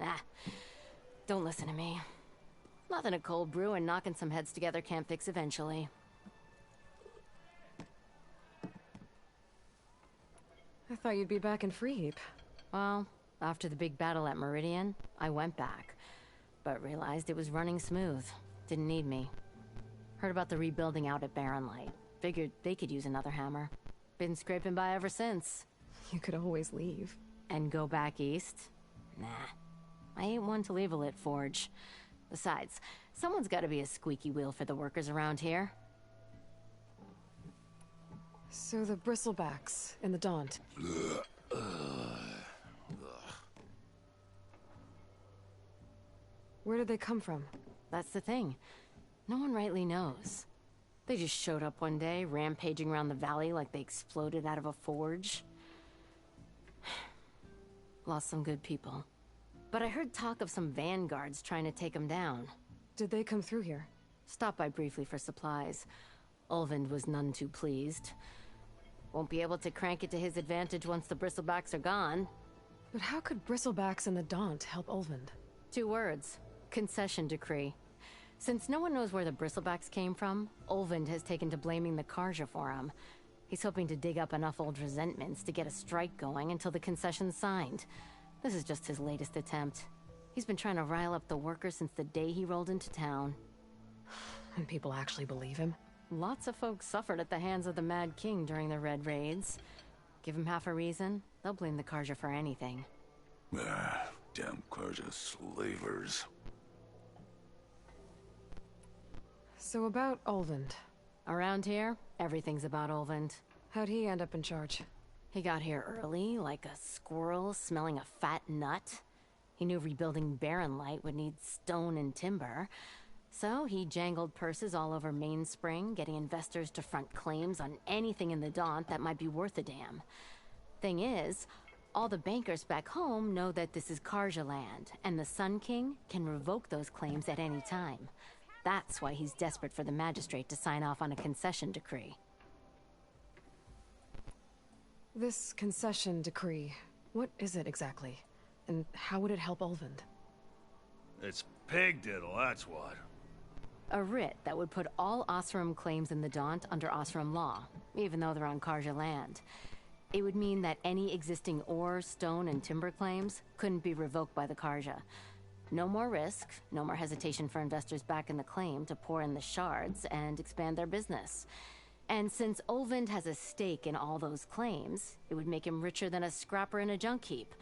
Ah, don't listen to me. Nothing a cold brew and knocking some heads together can't fix eventually. I thought you'd be back in Freeheap. Well, after the big battle at Meridian, I went back, but realized it was running smooth. Didn't need me. Heard about the rebuilding out at Barren Light. Figured they could use another hammer. Been scraping by ever since. You could always leave. And go back east? Nah. I ain't one to leave a lit forge. Besides, someone's gotta be a squeaky wheel for the workers around here. So the bristlebacks in the Daunt. Where did they come from? That's the thing. No one rightly knows. They just showed up one day, rampaging around the valley like they exploded out of a forge. Lost some good people. But I heard talk of some vanguards trying to take them down. Did they come through here? Stopped by briefly for supplies. Ulvund was none too pleased. Won't be able to crank it to his advantage once the bristlebacks are gone. But how could bristlebacks and the Daunt help Ulvund? 2 words. Concession decree. Since no one knows where the bristlebacks came from, Ulvund has taken to blaming the Karja for them. He's hoping to dig up enough old resentments to get a strike going until the concession's signed. This is just his latest attempt. He's been trying to rile up the workers since the day he rolled into town. And people actually believe him? Lots of folks suffered at the hands of the Mad King during the Red Raids. Give him half a reason, they'll blame the Karja for anything. Damn Karja slavers. So about Ulvund. Around here, everything's about Ulvund. How'd he end up in charge? He got here early, like a squirrel smelling a fat nut. He knew rebuilding Barren Light would need stone and timber. So he jangled purses all over Mainspring, getting investors to front claims on anything in the Daunt that might be worth a damn. Thing is, all the bankers back home know that this is Karja land, and the Sun King can revoke those claims at any time. That's why he's desperate for the magistrate to sign off on a concession decree. This concession decree, what is it exactly? And how would it help Ulvund? It's pig diddle, that's what. A writ that would put all Osram claims in the Daunt under Osram law, even though they're on Karja land. It would mean that any existing ore, stone, and timber claims couldn't be revoked by the Karja. No more risk, no more hesitation for investors back in the claim to pour in the shards and expand their business. And since Ulvund has a stake in all those claims, it would make him richer than a scrapper in a junk heap.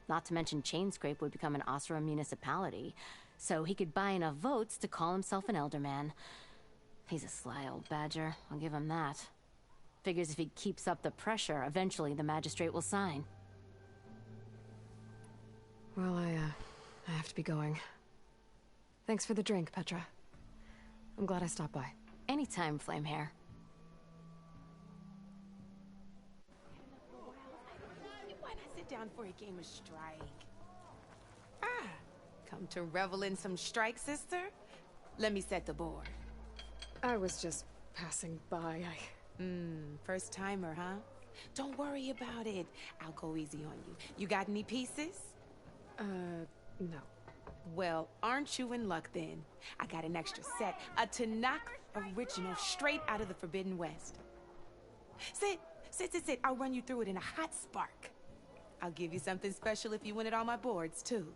Not to mention Chainscrape would become an Osram municipality, so he could buy enough votes to call himself an elderman. He's a sly old badger, I'll give him that. Figures if he keeps up the pressure, eventually the magistrate will sign. Well, I have to be going. Thanks for the drink, Petra. I'm glad I stopped by. Anytime, Flamehair. Why not sit down for a game of Strike? Come to revel in some Strike, sister? Let me set the board. I was just passing by. First timer, huh? Don't worry about it. I'll go easy on you. You got any pieces? No. Well, aren't you in luck then? I got an extra set, a Tanakh original straight out of the Forbidden West. Sit. I'll run you through it in a hot spark. I'll give you something special if you win at all my boards, too.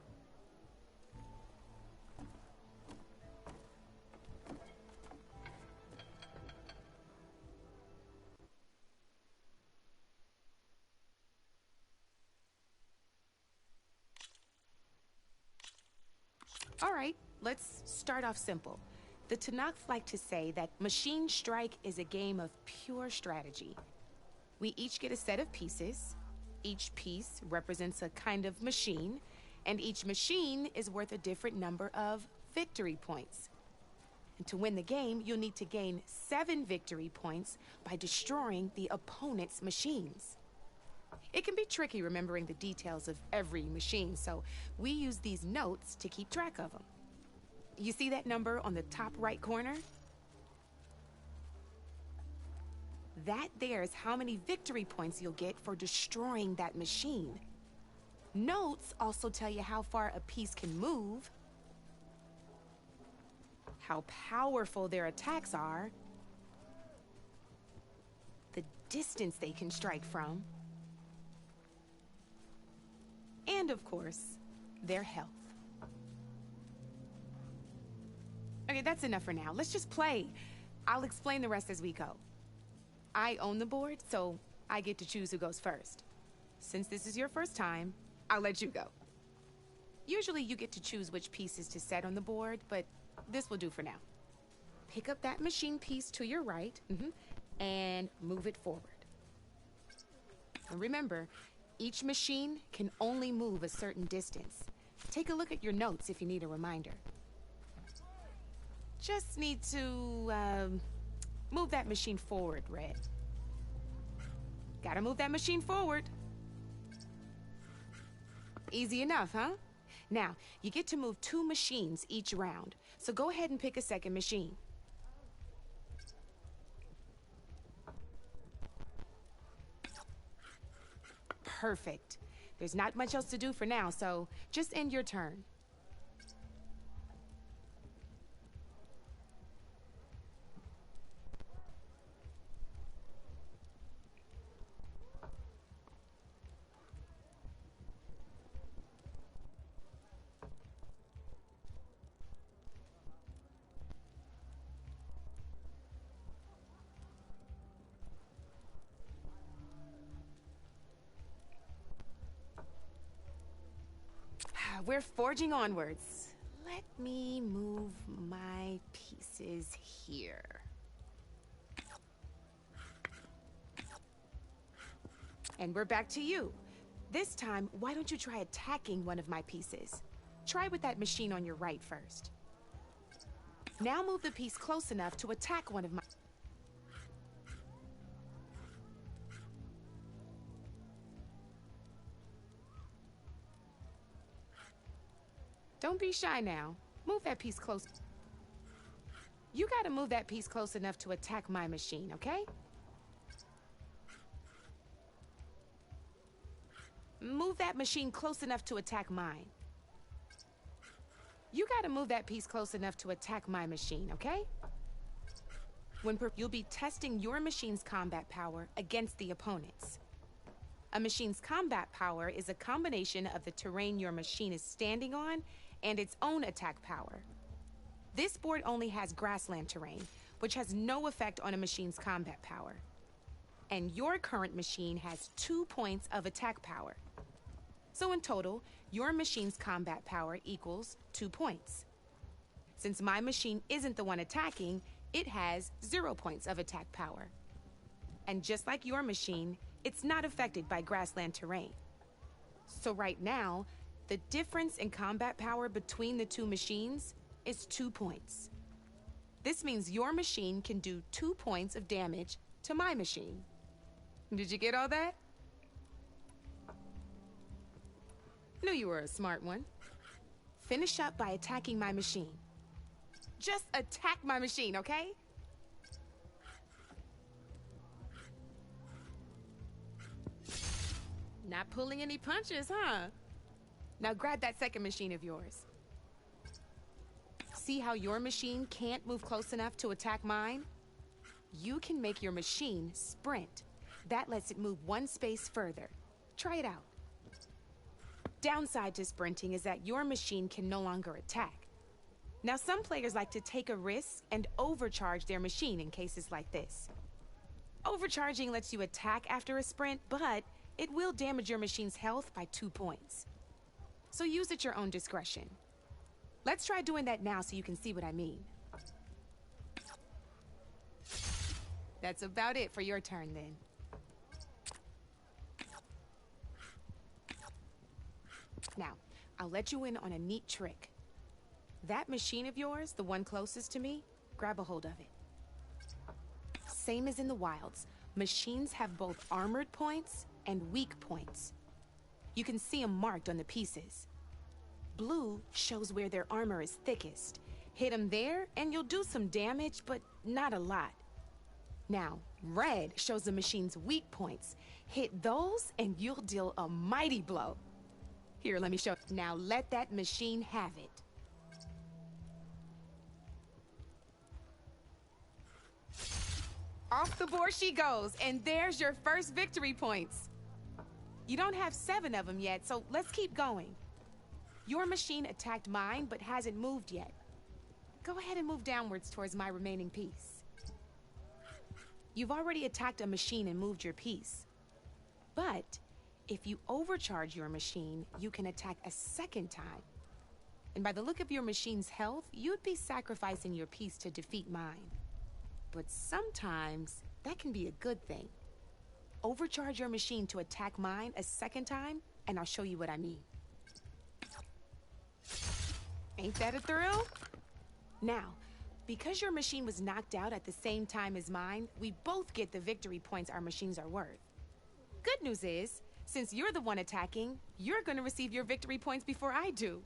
All right, let's start off simple. The Tanakh like to say that Machine Strike is a game of pure strategy. We each get a set of pieces. Each piece represents a kind of machine, and each machine is worth a different number of victory points. And to win the game, you'll need to gain 7 victory points by destroying the opponent's machines. It can be tricky remembering the details of every machine, so we use these notes to keep track of them. You see that number on the top right corner? That there is how many victory points you'll get for destroying that machine. Notes also tell you how far a piece can move, how powerful their attacks are, the distance they can strike from, and of course, their health. Okay, that's enough for now. Let's just play. I'll explain the rest as we go. I own the board, so I get to choose who goes first. Since this is your first time, I'll let you go. Usually you get to choose which pieces to set on the board, but this will do for now. Pick up that machine piece to your right, and move it forward. And remember, each machine can only move a certain distance. Take a look at your notes if you need a reminder. Just need to, move that machine forward, Red. Gotta move that machine forward. Easy enough, huh? Now, you get to move 2 machines each round, so go ahead and pick a second machine. Perfect. There's not much else to do for now, so just end your turn. We're forging onwards. Let me move my pieces here. And we're back to you. This time, why don't you try attacking one of my pieces? Try with that machine on your right first. Now move the piece close enough to attack one of my... Don't be shy now. Move that piece close. You gotta move that piece close enough to attack my machine, okay? Move that machine close enough to attack mine. You gotta move that piece close enough to attack my machine, okay? You'll be testing your machine's combat power against the opponent's. A machine's combat power is a combination of the terrain your machine is standing on and its own attack power. This board only has grassland terrain, which has no effect on a machine's combat power. And your current machine has 2 points of attack power. So in total, your machine's combat power equals 2 points. Since my machine isn't the one attacking, it has 0 points of attack power. And just like your machine, it's not affected by grassland terrain. So right now, the difference in combat power between the 2 machines is 2 points. This means your machine can do 2 points of damage to my machine. Did you get all that? Knew you were a smart one. Finish up by attacking my machine. Just attack my machine, okay? Not pulling any punches, huh? Now grab that second machine of yours. See how your machine can't move close enough to attack mine? You can make your machine sprint. That lets it move 1 space further. Try it out. Downside to sprinting is that your machine can no longer attack. Now some players like to take a risk and overcharge their machine in cases like this. Overcharging lets you attack after a sprint, but it will damage your machine's health by 2 points. So use at your own discretion. Let's try doing that now so you can see what I mean. That's about it for your turn then. Now, I'll let you in on a neat trick. That machine of yours, the one closest to me, grab a hold of it. Same as in the wilds, machines have both armored points and weak points. You can see them marked on the pieces. Blue shows where their armor is thickest. Hit them there and you'll do some damage, but not a lot. Now, red shows the machine's weak points. Hit those and you'll deal a mighty blow. Here, let me show. Now let that machine have it. Off the board she goes, and there's your first victory points. You don't have 7 of them yet, so let's keep going. Your machine attacked mine, but hasn't moved yet. Go ahead and move downwards towards my remaining piece. You've already attacked a machine and moved your piece. But if you overcharge your machine, you can attack a second time. And by the look of your machine's health, you'd be sacrificing your piece to defeat mine. But sometimes, that can be a good thing. Overcharge your machine to attack mine a second time, and I'll show you what I mean. Ain't that a thrill? Now, because your machine was knocked out at the same time as mine, we both get the victory points our machines are worth. Good news is, since you're the one attacking, you're gonna receive your victory points before I do.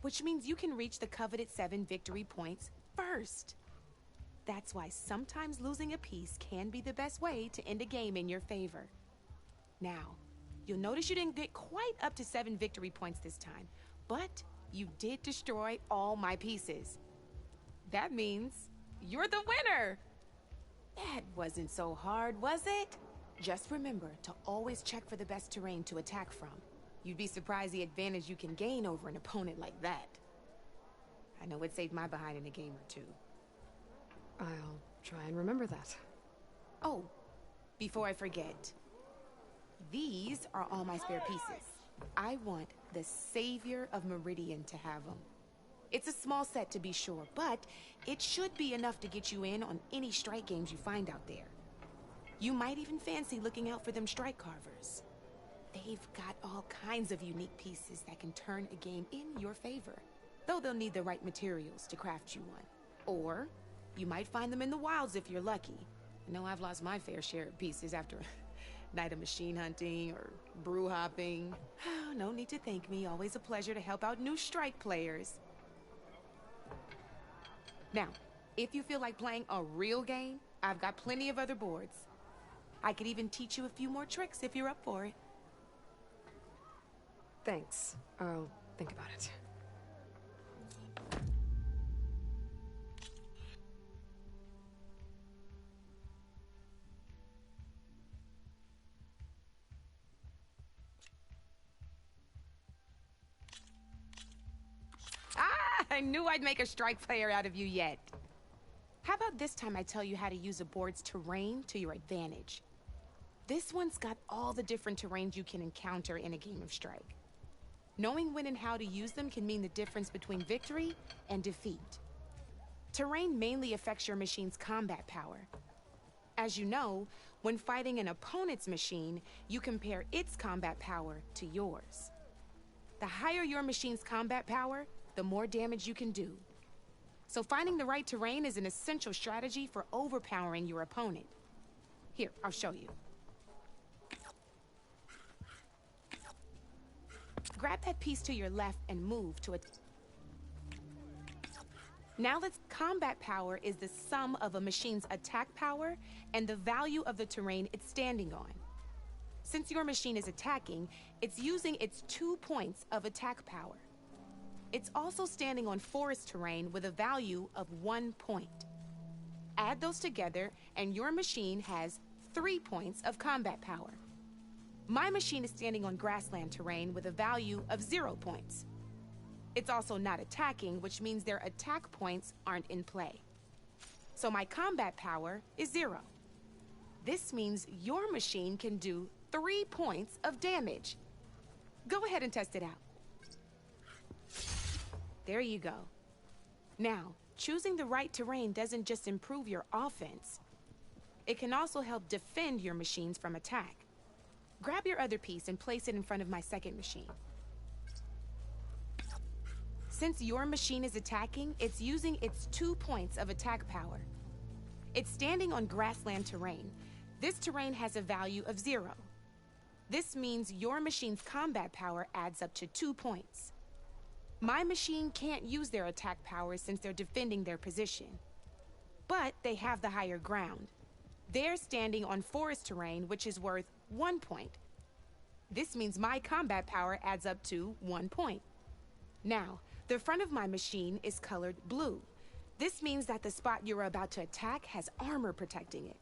Which means you can reach the coveted 7 victory points first. That's why sometimes losing a piece can be the best way to end a game in your favor. Now, you'll notice you didn't get quite up to 7 victory points this time, but you did destroy all my pieces. That means you're the winner! That wasn't so hard, was it? Just remember to always check for the best terrain to attack from. You'd be surprised the advantage you can gain over an opponent like that. I know it saved my behind in a game or two. I'll try and remember that. Oh, before I forget, these are all my spare pieces. I want the Savior of Meridian to have them. It's a small set to be sure, but it should be enough to get you in on any strike games you find out there. You might even fancy looking out for them strike carvers. They've got all kinds of unique pieces that can turn a game in your favor, though they'll need the right materials to craft you one. Or you might find them in the wilds if you're lucky. I know I've lost my fair share of pieces after a night of machine hunting or brew hopping. No need to thank me. Always a pleasure to help out new strike players. Now, if you feel like playing a real game, I've got plenty of other boards. I could even teach you a few more tricks if you're up for it. Thanks. I'll think about it. I knew I'd make a strike player out of you yet. How about this time I tell you how to use a board's terrain to your advantage? This one's got all the different terrains you can encounter in a game of Strike. Knowing when and how to use them can mean the difference between victory and defeat. Terrain mainly affects your machine's combat power. As you know, when fighting an opponent's machine, you compare its combat power to yours. The higher your machine's combat power, the more damage you can do. So finding the right terrain is an essential strategy for overpowering your opponent. Here, I'll show you. Grab that piece to your left and move to it. Now let's combat power is the sum of a machine's attack power and the value of the terrain it's standing on. Since your machine is attacking, it's using its 2 points of attack power. It's also standing on forest terrain with a value of 1 point. Add those together and your machine has 3 points of combat power. My machine is standing on grassland terrain with a value of 0 points. It's also not attacking, which means their attack points aren't in play. So my combat power is 0. This means your machine can do 3 points of damage. Go ahead and test it out. There you go. Now, choosing the right terrain doesn't just improve your offense. It can also help defend your machines from attack. Grab your other piece and place it in front of my second machine. Since your machine is attacking, it's using its 2 points of attack power. It's standing on grassland terrain. This terrain has a value of 0. This means your machine's combat power adds up to 2 points. My machine can't use their attack power since they're defending their position. But they have the higher ground. They're standing on forest terrain, which is worth 1 point. This means my combat power adds up to 1 point. Now, the front of my machine is colored blue. This means that the spot you're about to attack has armor protecting it.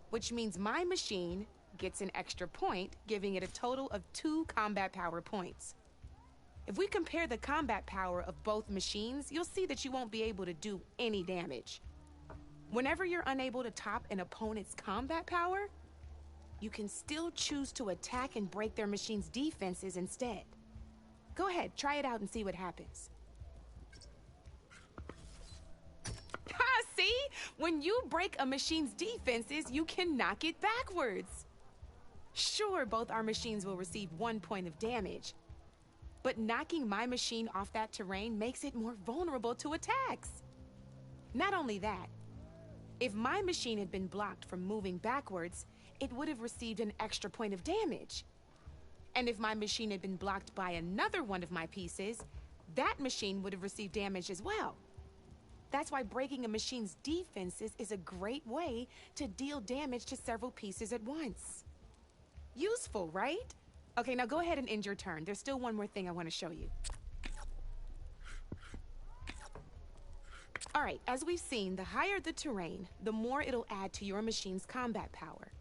Which means my machine gets an extra point, giving it a total of 2 combat power points. If we compare the combat power of both machines, you'll see that you won't be able to do any damage. Whenever you're unable to top an opponent's combat power, you can still choose to attack and break their machine's defenses instead. Go ahead, try it out and see what happens. Ha, see? When you break a machine's defenses, you can knock it backwards. Sure, both our machines will receive 1 point of damage, but knocking my machine off that terrain makes it more vulnerable to attacks. Not only that, if my machine had been blocked from moving backwards, it would have received an extra point of damage. And if my machine had been blocked by another one of my pieces, that machine would have received damage as well. That's why breaking a machine's defenses is a great way to deal damage to several pieces at once. Useful, right? Okay, now go ahead and end your turn. There's still one more thing I want to show you. All right, as we've seen, the higher the terrain, the more it'll add to your machine's combat power.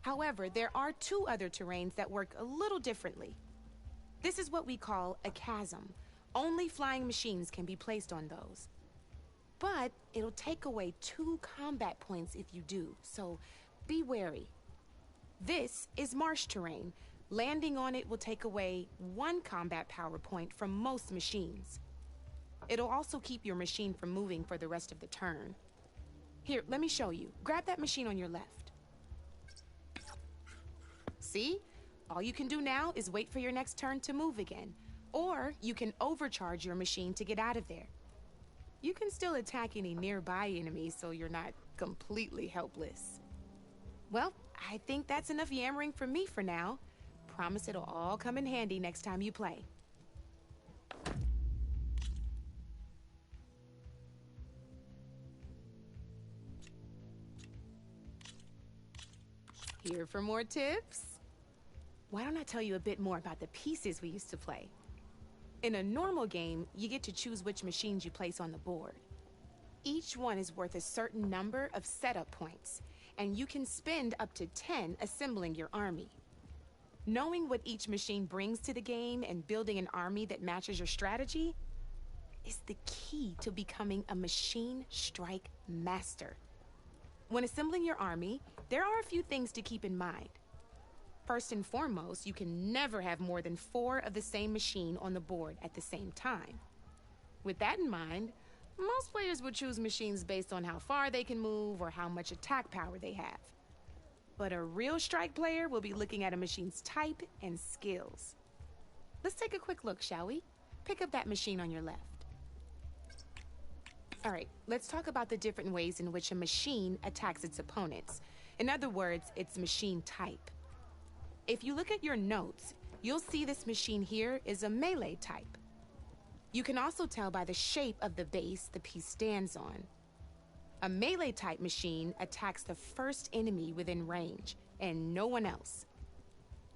However, there are 2 other terrains that work a little differently. This is what we call a chasm. Only flying machines can be placed on those. But it'll take away 2 combat points if you do, so be wary. This is marsh terrain. Landing on it will take away 1 combat power point from most machines. It'll also keep your machine from moving for the rest of the turn. Here, let me show you. Grab that machine on your left. See? All you can do now is wait for your next turn to move again. Or you can overcharge your machine to get out of there. You can still attack any nearby enemies so you're not completely helpless. Well, I think that's enough yammering from me for now. Promise it'll all come in handy next time you play. Here for more tips? Why don't I tell you a bit more about the pieces we used to play? In a normal game, you get to choose which machines you place on the board. Each one is worth a certain number of setup points, and you can spend up to 10 assembling your army. Knowing what each machine brings to the game and building an army that matches your strategy is the key to becoming a machine strike master. When assembling your army, there are a few things to keep in mind. First and foremost, you can never have more than 4 of the same machine on the board at the same time. With that in mind, most players would choose machines based on how far they can move or how much attack power they have. But a real strike player will be looking at a machine's type and skills. Let's take a quick look, shall we? Pick up that machine on your left. All right, let's talk about the different ways in which a machine attacks its opponents. In other words, its machine type. If you look at your notes, you'll see this machine here is a melee type. You can also tell by the shape of the base the piece stands on. A melee type machine attacks the first enemy within range, and no one else.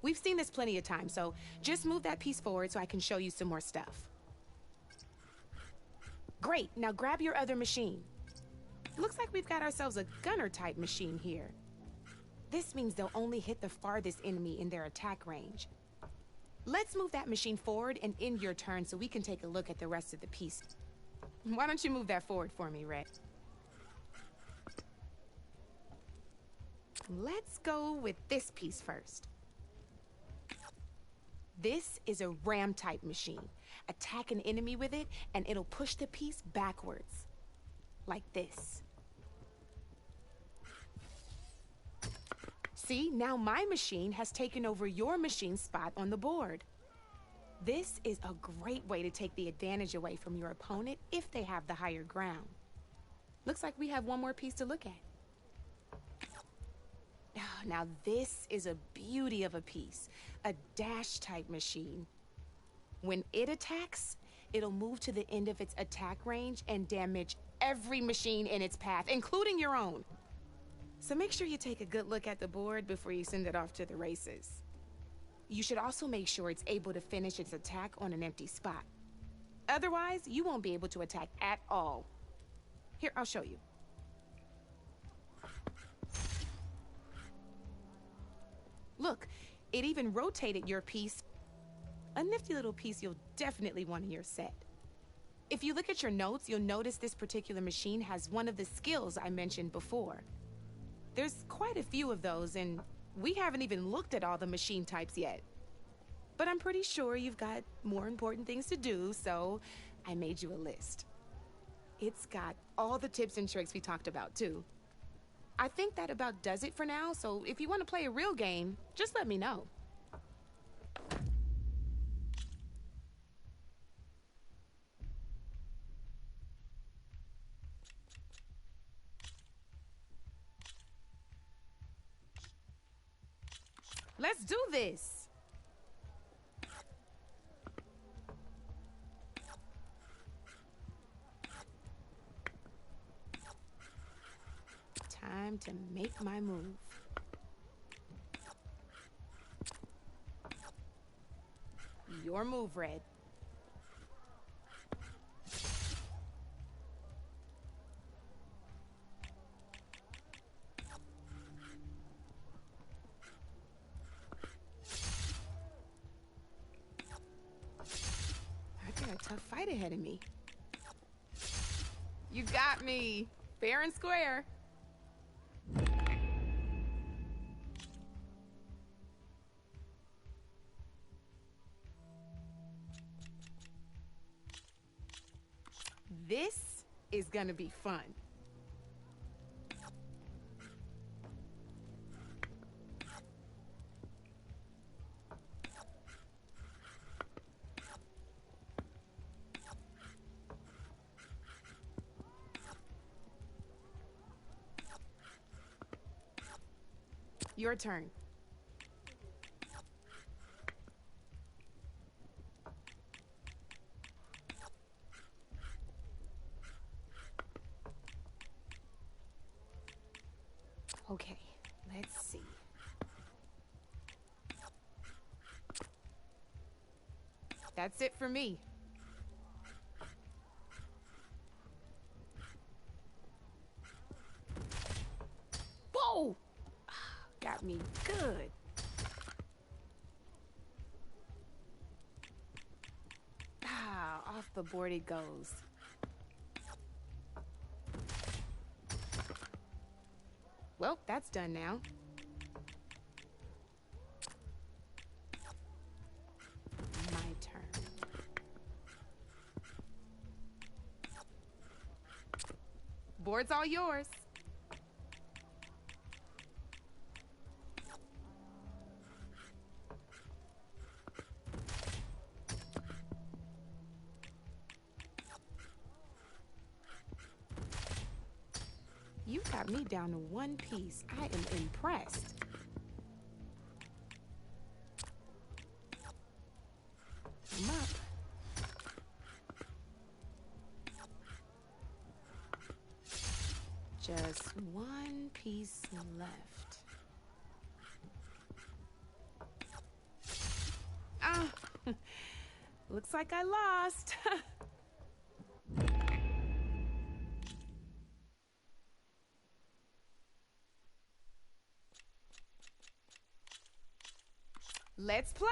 We've seen this plenty of times, so just move that piece forward so I can show you some more stuff. Great, now grab your other machine. Looks like we've got ourselves a gunner type machine here. This means they'll only hit the farthest enemy in their attack range. Let's move that machine forward and end your turn so we can take a look at the rest of the piece. Why don't you move that forward for me, Red? Let's go with this piece first. This is a ram type machine. Attack an enemy with it and it'll push the piece backwards. Like this. See, now my machine has taken over your machine's spot on the board. This is a great way to take the advantage away from your opponent if they have the higher ground. Looks like we have one more piece to look at. Now this is a beauty of a piece, a dash type machine. When it attacks, it'll move to the end of its attack range and damage every machine in its path, including your own. So make sure you take a good look at the board before you send it off to the races. You should also make sure it's able to finish its attack on an empty spot. Otherwise, you won't be able to attack at all. Here, I'll show you. It even rotated your piece. A nifty little piece you'll definitely want in your set. If you look at your notes, you'll notice this particular machine has one of the skills I mentioned before. There's quite a few of those, and we haven't even looked at all the machine types yet. But I'm pretty sure you've got more important things to do, so I made you a list. It's got all the tips and tricks we talked about, too. I think that about does it for now, so if you want to play a real game, just let me know. Let's do this! Time to make my move. Your move, Red. I got a tough fight ahead of me. You got me, fair and square. This is gonna be fun. Your turn. Okay, let's see. That's it for me. Whoa! Got me good. Ah, off the board it goes. Well, that's done now. My turn. Board's all yours. You got me down to one piece. I am impressed. I'm up. Just one piece left. Ah, looks like I lost. Let's play.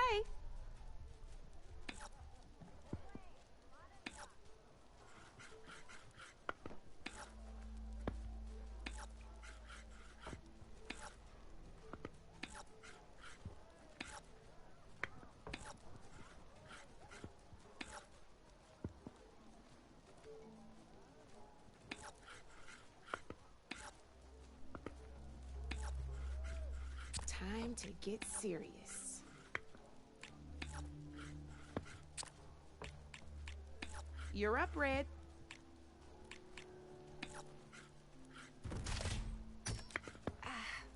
Time to get serious. You're up, Red. Ah,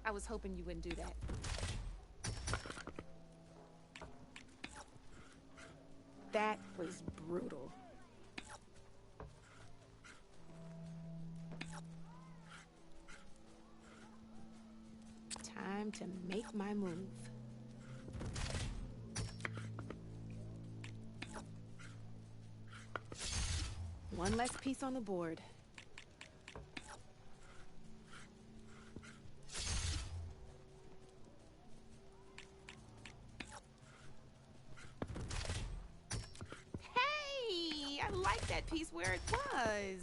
I was hoping you wouldn't do that. That was brutal. Time to make my move. One less piece on the board. that piece where it was.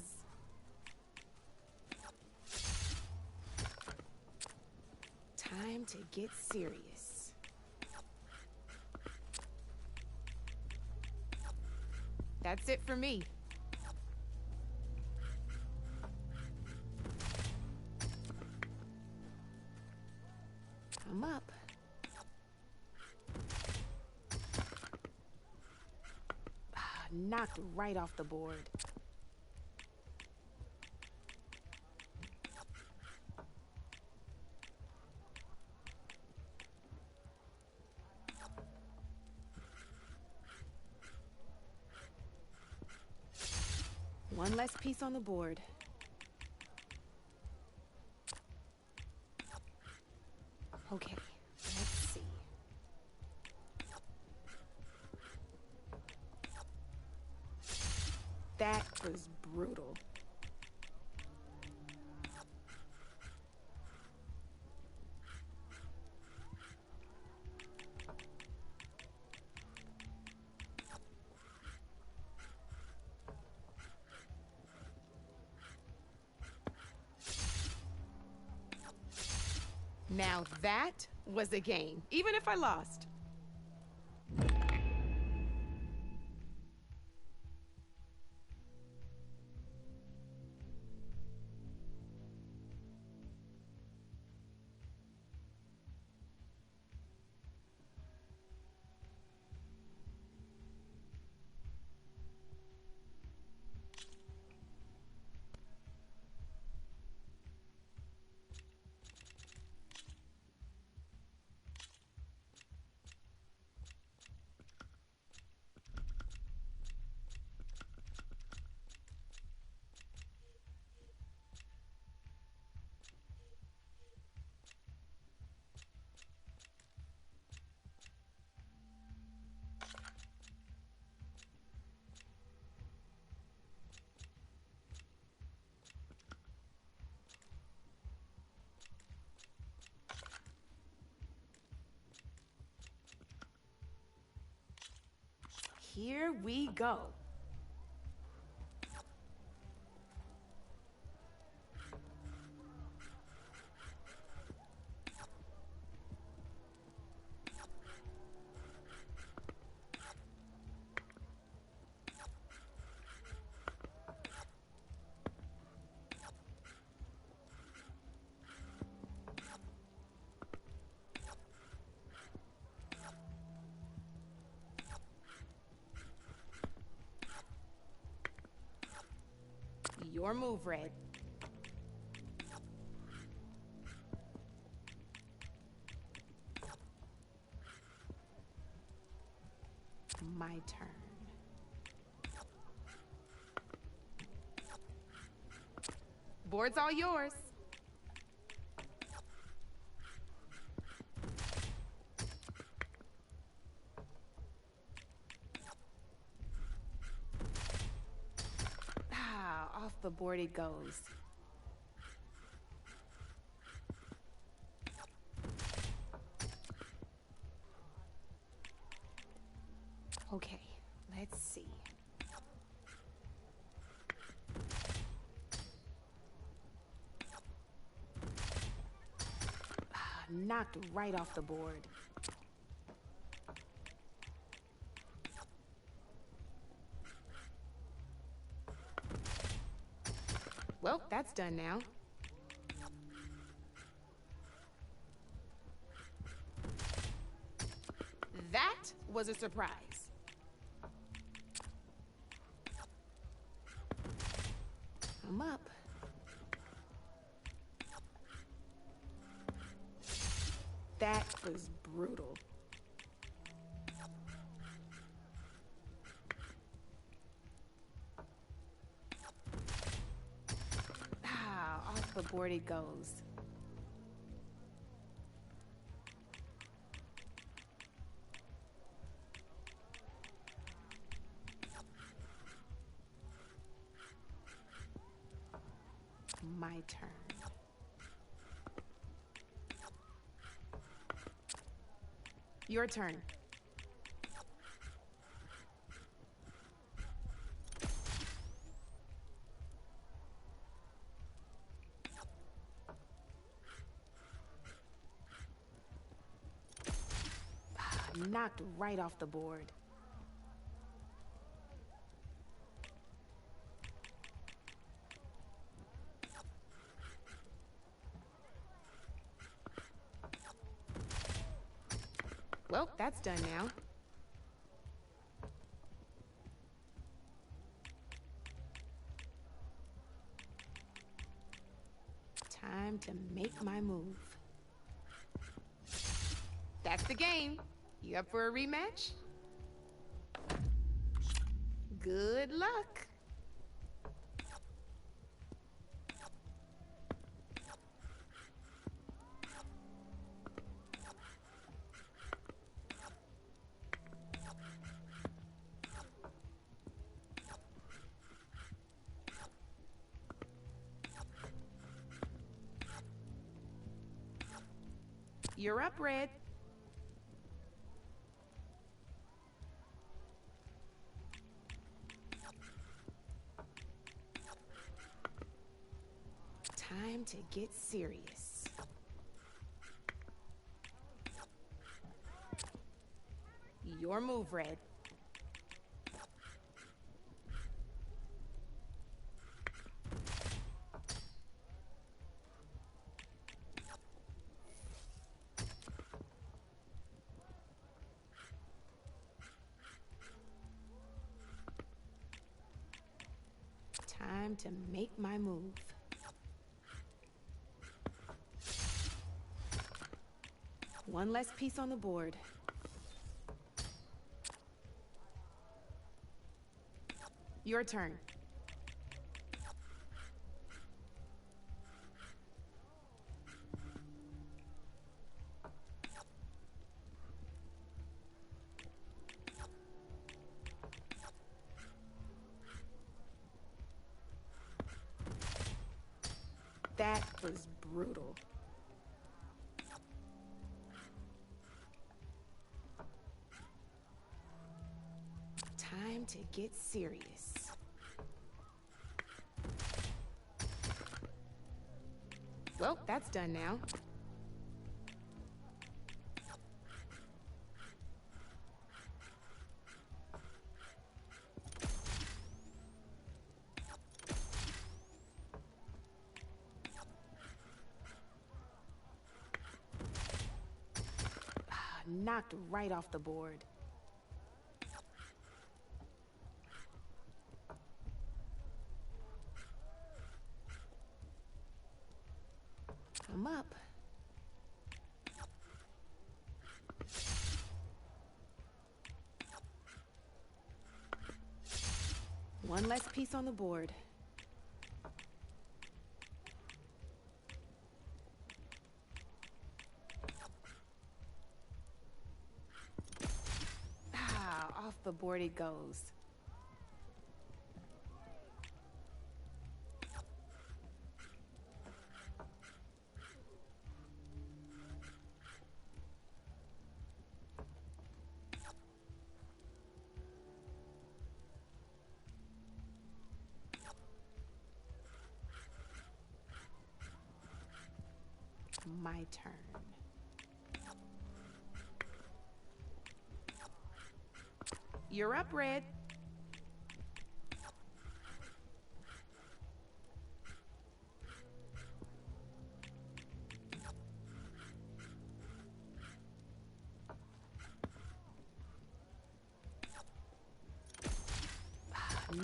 Time to get serious. That's it for me. I'm up. Knocked right off the board. One less piece on the board. Okay, let's see. That was brutal. Now that was a game, even if I lost. Here we go. Your move, Red. My turn. Board's all yours. Off the board it goes. Okay, let's see. Knocked right off the board. Well, that's done now. That was a surprise. I'm up. That was brutal. Off the board it goes. My turn. Your turn. Knocked right off the board. Well, that's done now. Time to make my move. That's the game. You up for a rematch? Good luck. You're up, Red. Time to get serious. Your move, Red. Time to make my move. One less piece on the board. Your turn. That was brutal. Time to get serious. Well, that's done now. Knocked right off the board. I'm up. One less piece on the board. Off the board it goes. My turn. You're up, Red.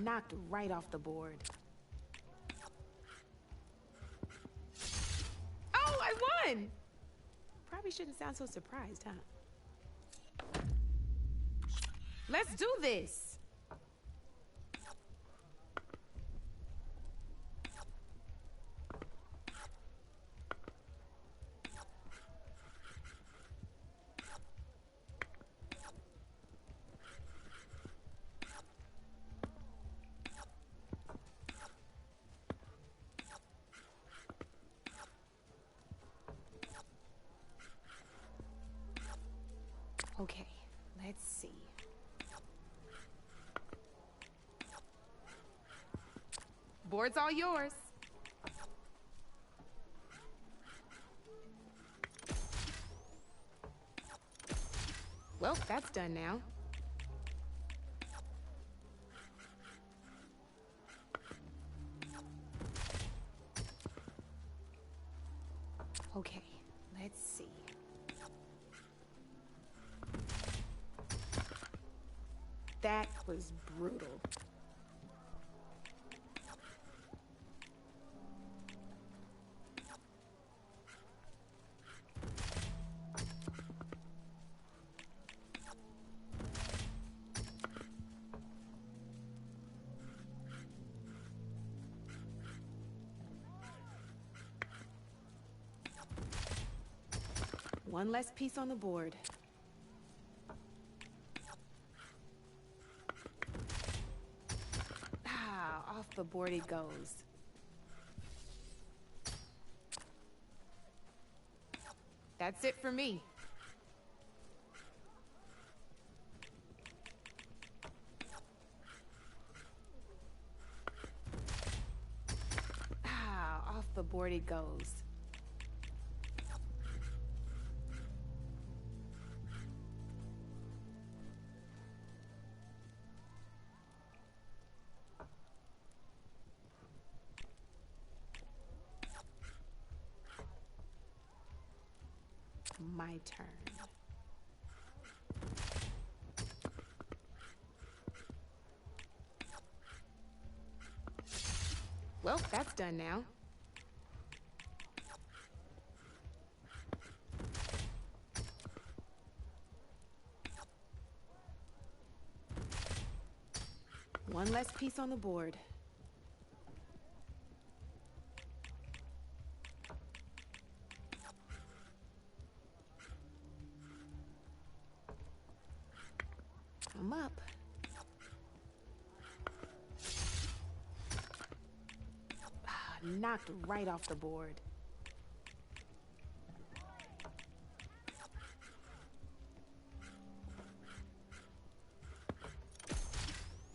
Knocked right off the board. Oh, I won! Probably shouldn't sound so surprised, huh? Let's do this! Okay, let's see. Board's all yours. Well, that's done now. Okay, let's see. That was brutal. One less piece on the board. Ah, off the board it goes. That's it for me. Ah, off the board it goes. My turn. Well, that's done now. One less piece on the board. I'm up. Ah, knocked right off the board.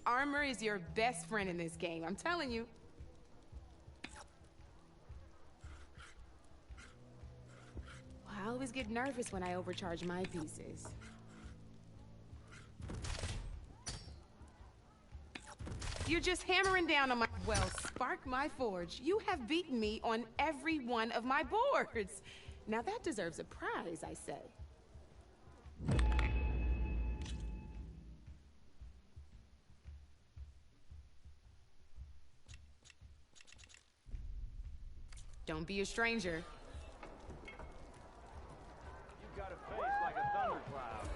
Armor is your best friend in this game, I'm telling you. I always get nervous when I overcharge my pieces. You're just hammering down on my... Well, spark my forge. You have beaten me on every one of my boards. Now that deserves a prize, I say. Don't be a stranger. You've got a face like a thundercloud.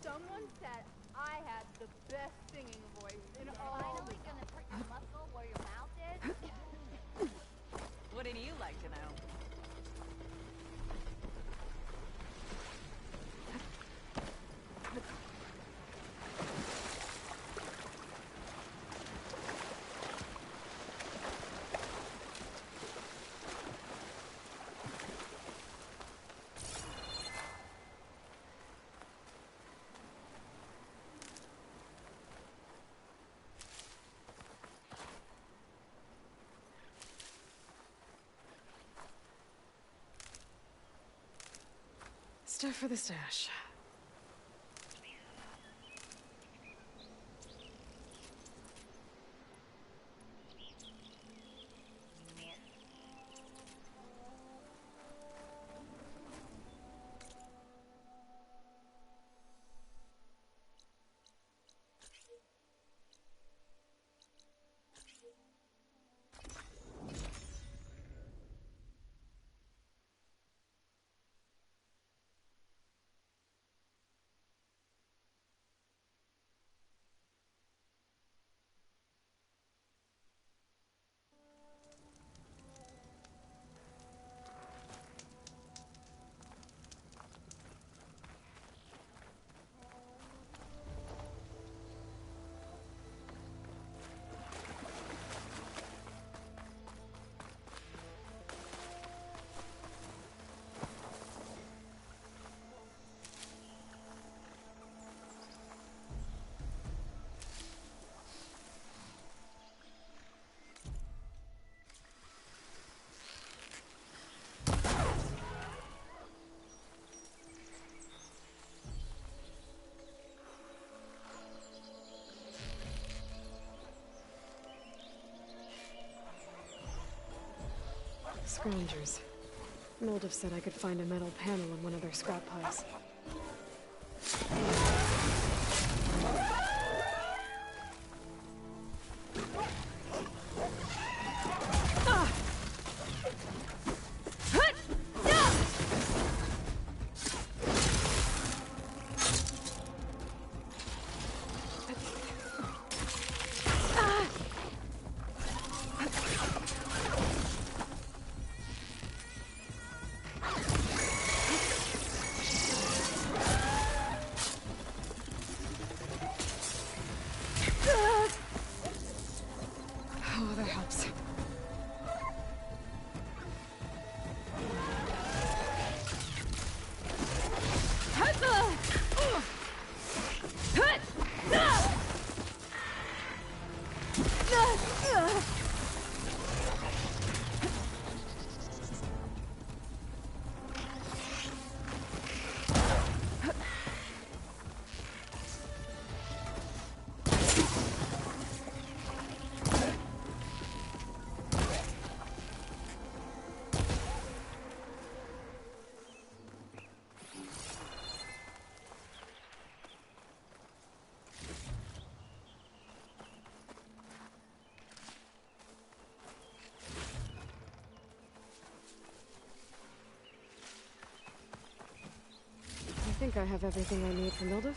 Someone said I had the best singing voice in all. Finally gonna put your muscle where your mouth is. Wouldn't you like to know? Stuff for the stash. scroungers. Mildev said I could find a metal panel in one of their scrap piles. Oh, that helps. I think I have everything I need for Mildev.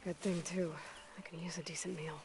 Good thing, too. I can use a decent meal.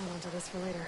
Hold on to this for later.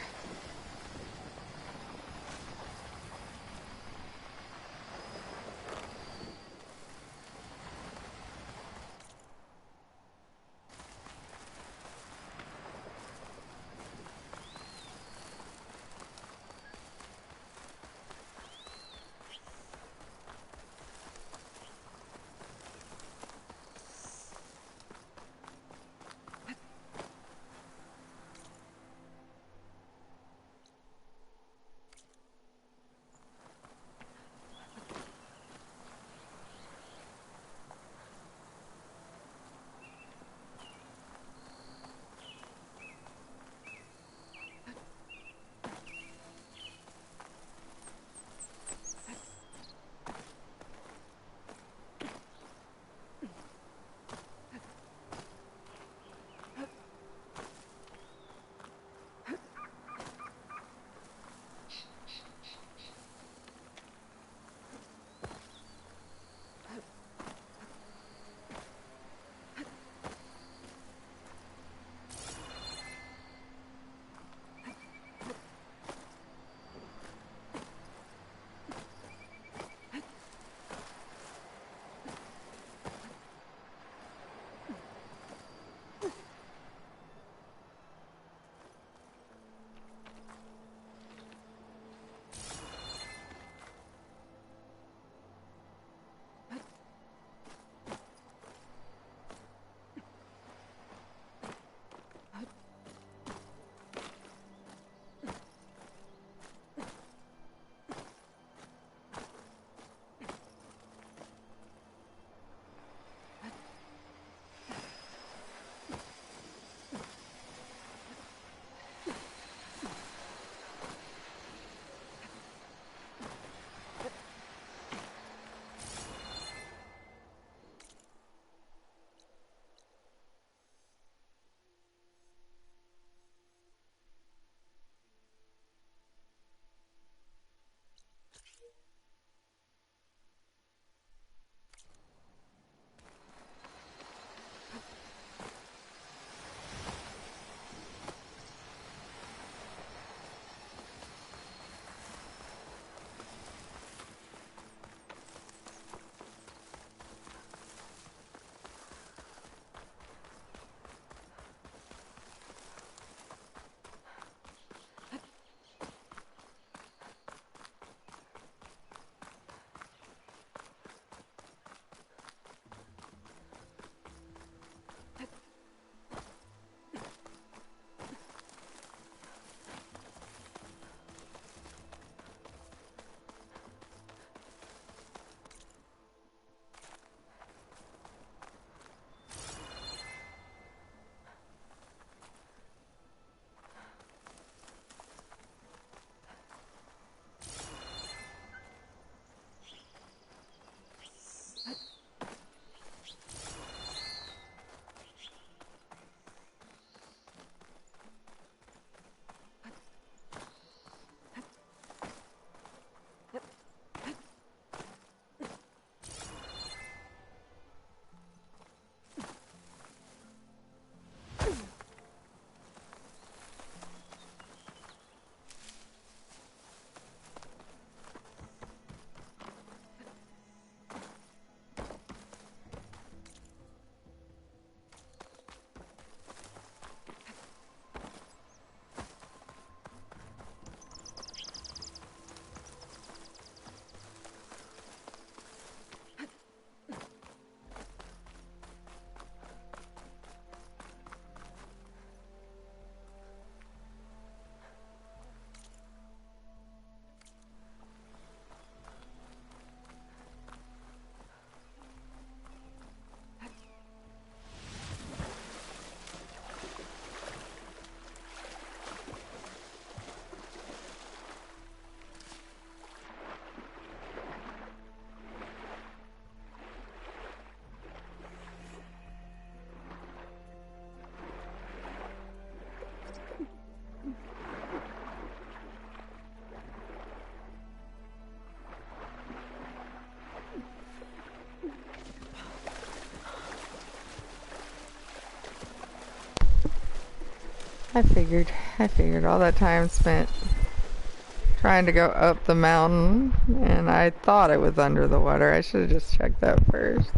I figured all that time spent trying to go up the mountain, and I thought it was under the water. I should have just checked that first.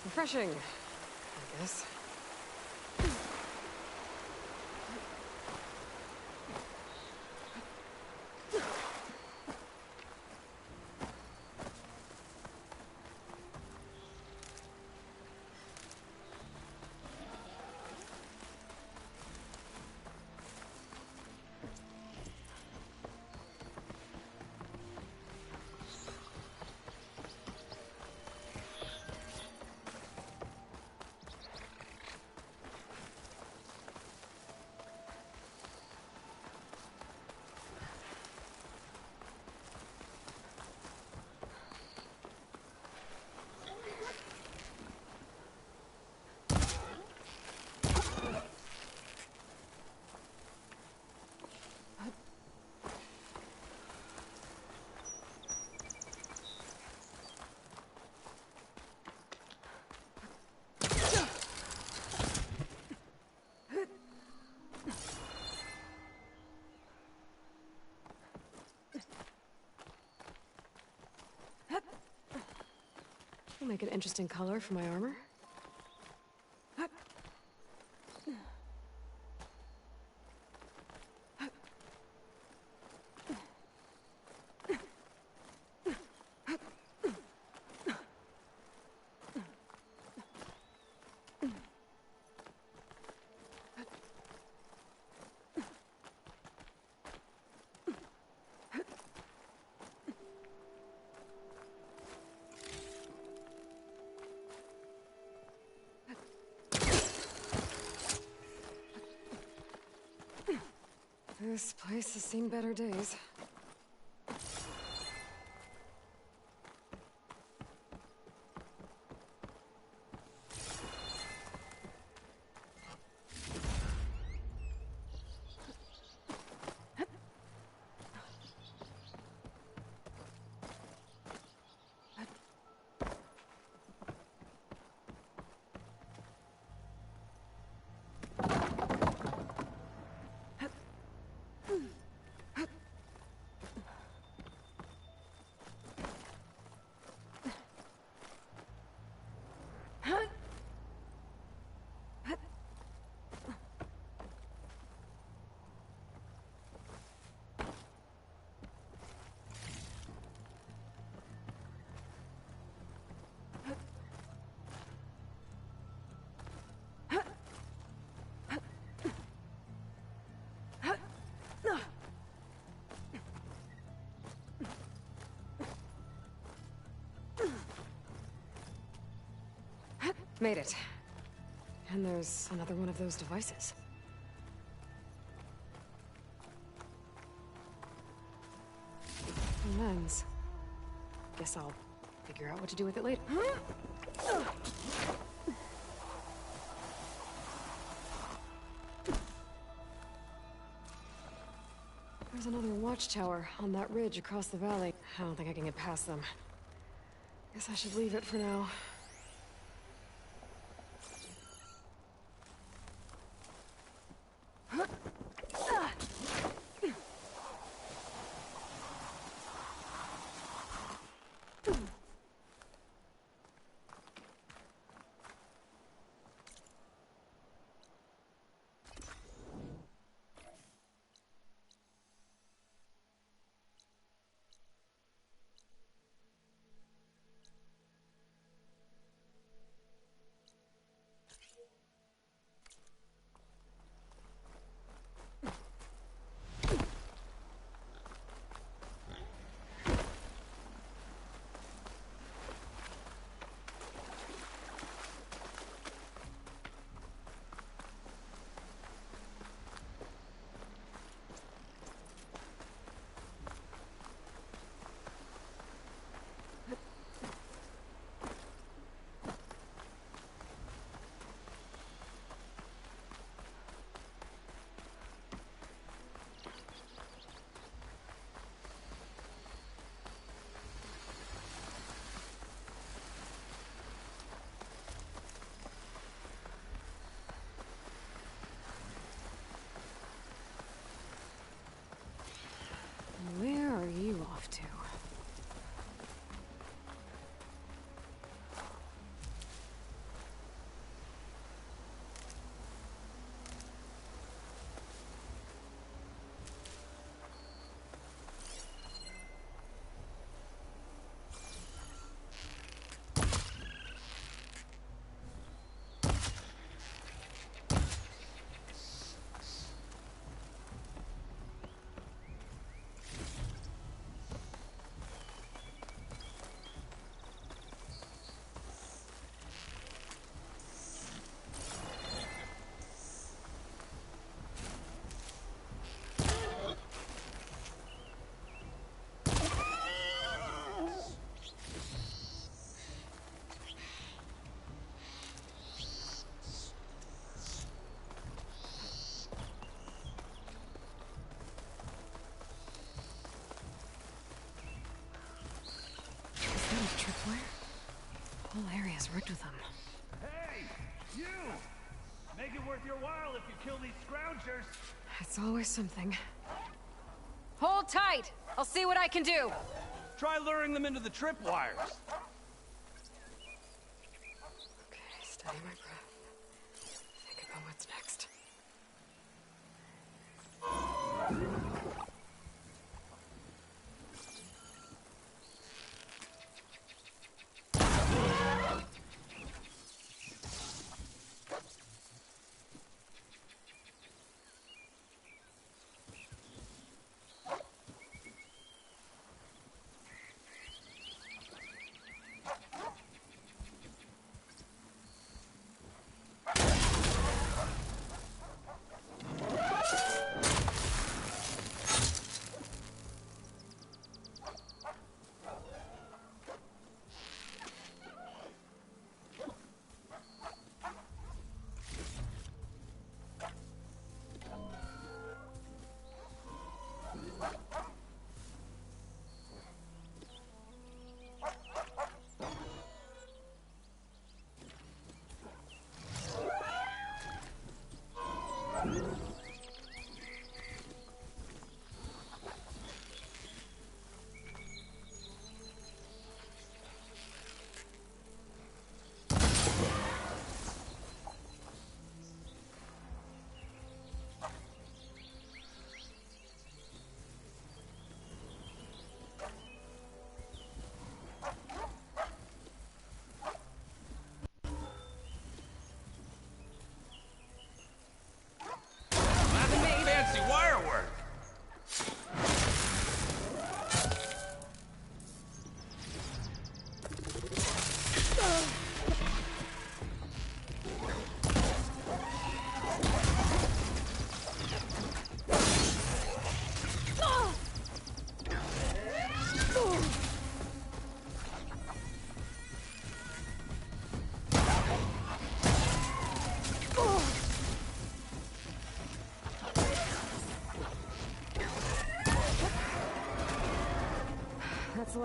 Refreshing, I guess. Will make an interesting color for my armor. This place has seen better days. Made it. And there's another one of those devices. A lens. Guess I'll figure out what to do with it later. There's another watchtower on that ridge across the valley. I don't think I can get past them. Guess I should leave it for now. Where are you off to? Tripwire? The whole area's rigged with them. Hey! You! Make it worth your while if you kill these scroungers! It's always something. Hold tight! I'll see what I can do! Try luring them into the tripwires. Okay, steady my breath. Think about what's next.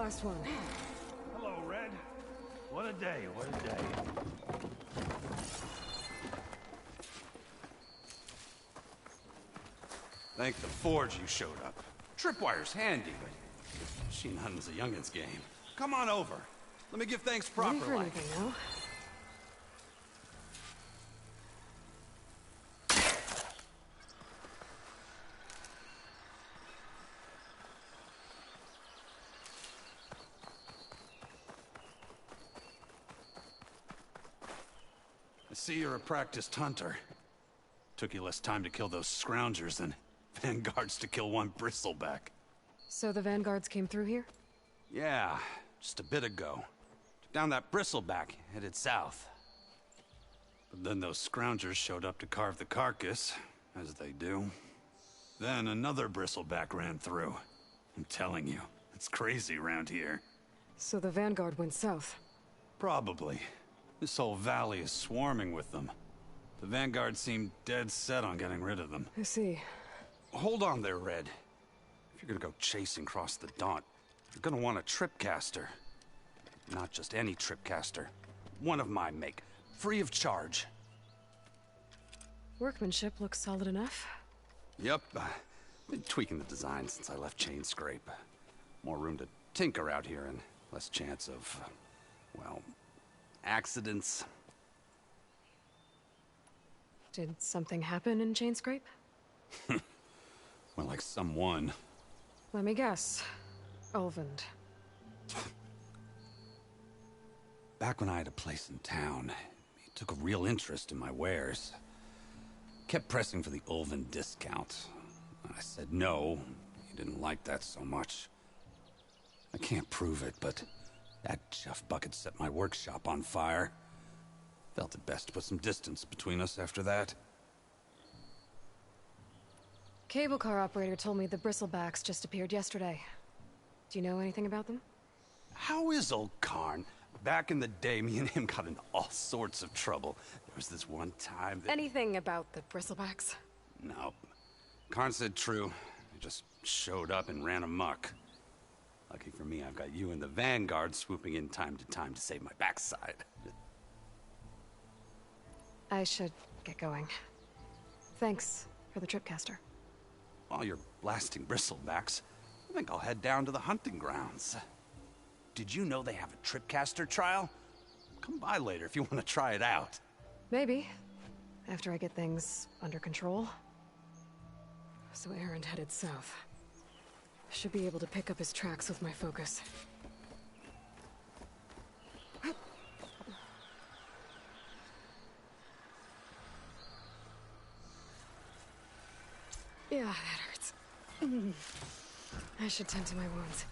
last one. Hello, Red. What a day, what a day. Thank the Forge you showed up. Tripwire's handy, but machine hunting's a youngin's game. Come on over. Let me give thanks Ready proper for like. anything, no? I see you're a practiced hunter. Took you less time to kill those scroungers than vanguards to kill one bristleback. So the vanguards came through here? Yeah, just a bit ago. Took down that bristleback, headed south. But then those scroungers showed up to carve the carcass, as they do. Then another bristleback ran through. I'm telling you, it's crazy around here. So the vanguard went south? Probably. This whole valley is swarming with them. The vanguard seemed dead set on getting rid of them. I see. Hold on there, Red. If you're gonna go chasing across the Daunt, you're gonna want a tripcaster. Not just any tripcaster. One of my make. Free of charge. Workmanship looks solid enough. Yep. Been tweaking the design since I left Chain Scrape. More room to tinker out here and less chance of, well, accidents. Did something happen in Chain Scrape? Well, like someone. Let me guess. Ulvund. Back when I had a place in town, he took a real interest in my wares. Kept pressing for the Ulvund discount. I said no. He didn't like that so much. I can't prove it, but that chuff bucket set my workshop on fire. Felt it best to put some distance between us after that. Cable car operator told me the bristlebacks just appeared yesterday. Do you know anything about them? How is old Karn? Back in the day, me and him got into all sorts of trouble. There was this one time that... Anything about the bristlebacks? No. Karn said true. I just showed up and ran amok. Lucky for me, I've got you and the Vanguard swooping in time to save my backside. I should get going. Thanks for the tripcaster. While you're blasting bristlebacks, I think I'll head down to the hunting grounds. Did you know they have a tripcaster trial? Come by later if you want to try it out. Maybe. After I get things under control. So Aaron headed south. Should be able to pick up his tracks with my focus. Yeah, that hurts. I should tend to my wounds.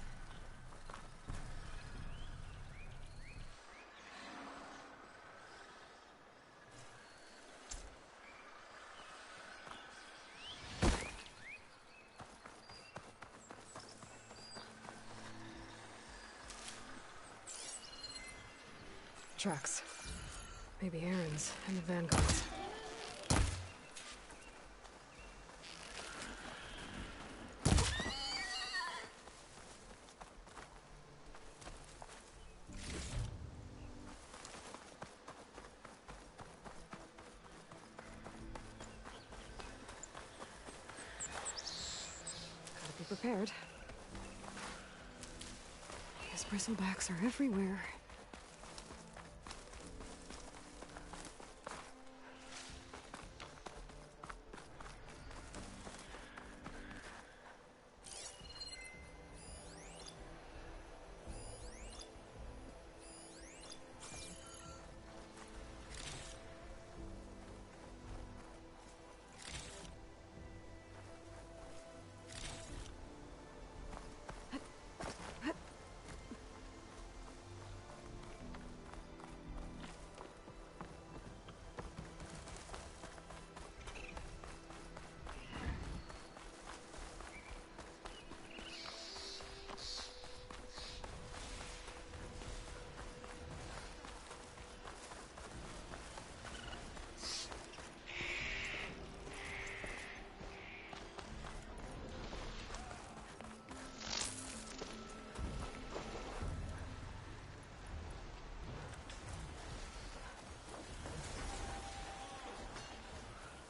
Tracks. Maybe Aaron's and the Vanguard's. Gotta be prepared. These bristlebacks are everywhere.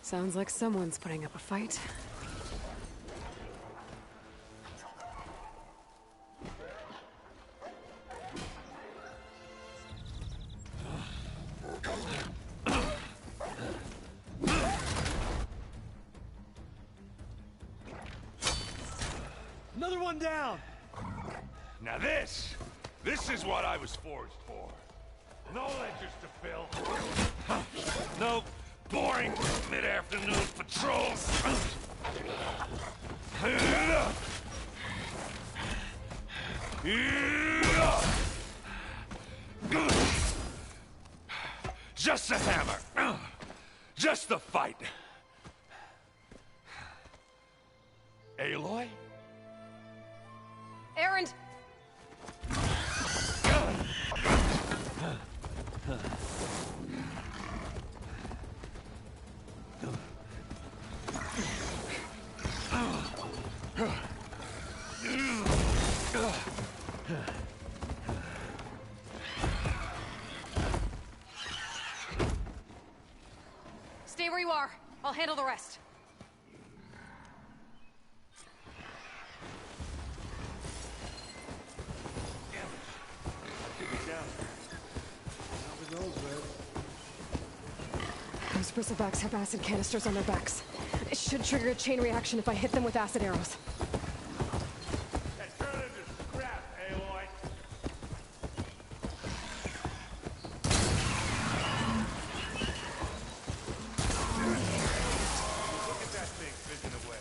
Sounds like someone's putting up a fight. Another one down! Now this is what I was forged for. No ledgers to fill. No boring mid-afternoon patrols. Just a hammer. Just the fight. Aloy? Erend! Stay where you are. I'll handle the rest. Those bristlebacks have acid canisters on their backs. It should trigger a chain reaction if I hit them with acid arrows. Turn into scrap, Aloy. Look at that thing fizzing away.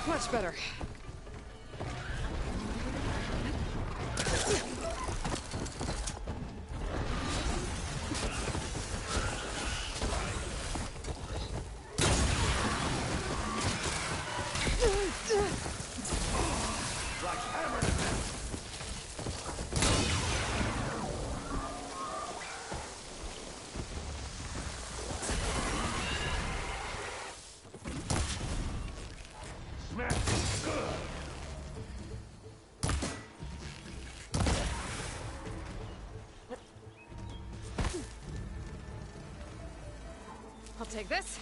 Much better. I'll take this.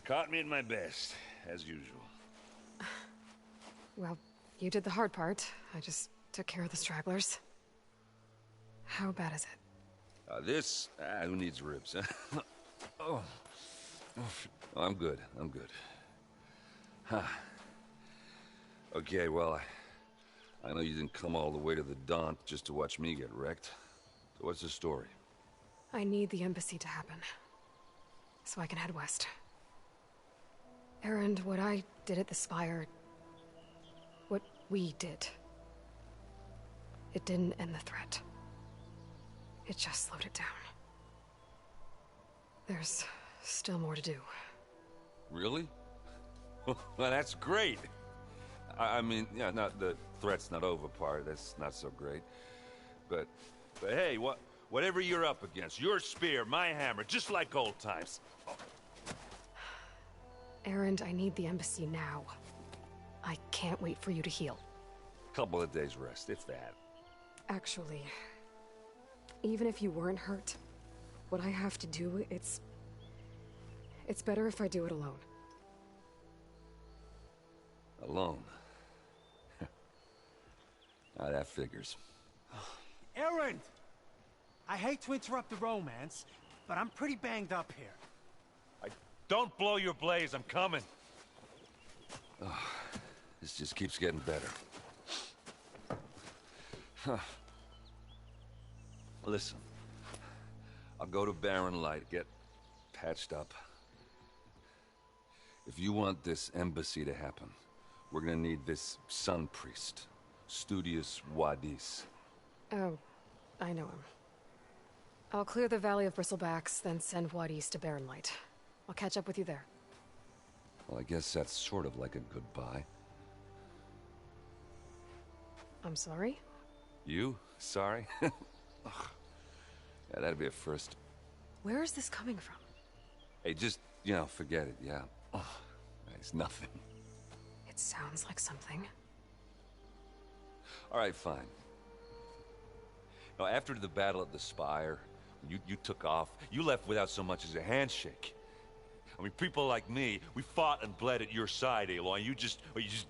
Caught me at my best, as usual. Well, you did the hard part. I just took care of the stragglers. How bad is it? Who needs ribs, huh? Oh. I'm good, I'm good. Huh. Okay, well, I know you didn't come all the way to the Daunt just to watch me get wrecked. So what's the story? I need the embassy to happen, so I can head west. Erend, what I did at the Spire... what we did... it didn't end the threat. It just slowed it down. There's still more to do. Really? Well, that's great. I mean, yeah, not the threat's not over part. That's not so great. But hey, whatever you're up against, your spear, my hammer, just like old times. Oh. Erend, I need the embassy now. I can't wait for you to heal. Couple of days rest, if that. Actually, even if you weren't hurt, what I have to do, it's better if I do it alone. Alone? Now that figures. Erend! I hate to interrupt the romance, but I'm pretty banged up here. Don't blow your blaze, I'm coming. Oh, this just keeps getting better. Huh. Listen, I'll go to Barren Light, get patched up. If you want this embassy to happen, we're gonna need this sun priest, Studius Wadis. Oh, I know him. I'll clear the Valley of Bristlebacks, then send Wadis to Barren Light. I'll catch up with you there. Well, I guess that's sort of like a goodbye. I'm sorry? You? Sorry? Ugh. Yeah, that'd be a first. Where is this coming from? Hey, just, forget it, yeah. Oh, it's nothing. It sounds like something. All right, fine. Now, after the Battle at the Spire, when you took off, you left without so much as a handshake. I mean, people like me, we fought and bled at your side, Aloy, and you just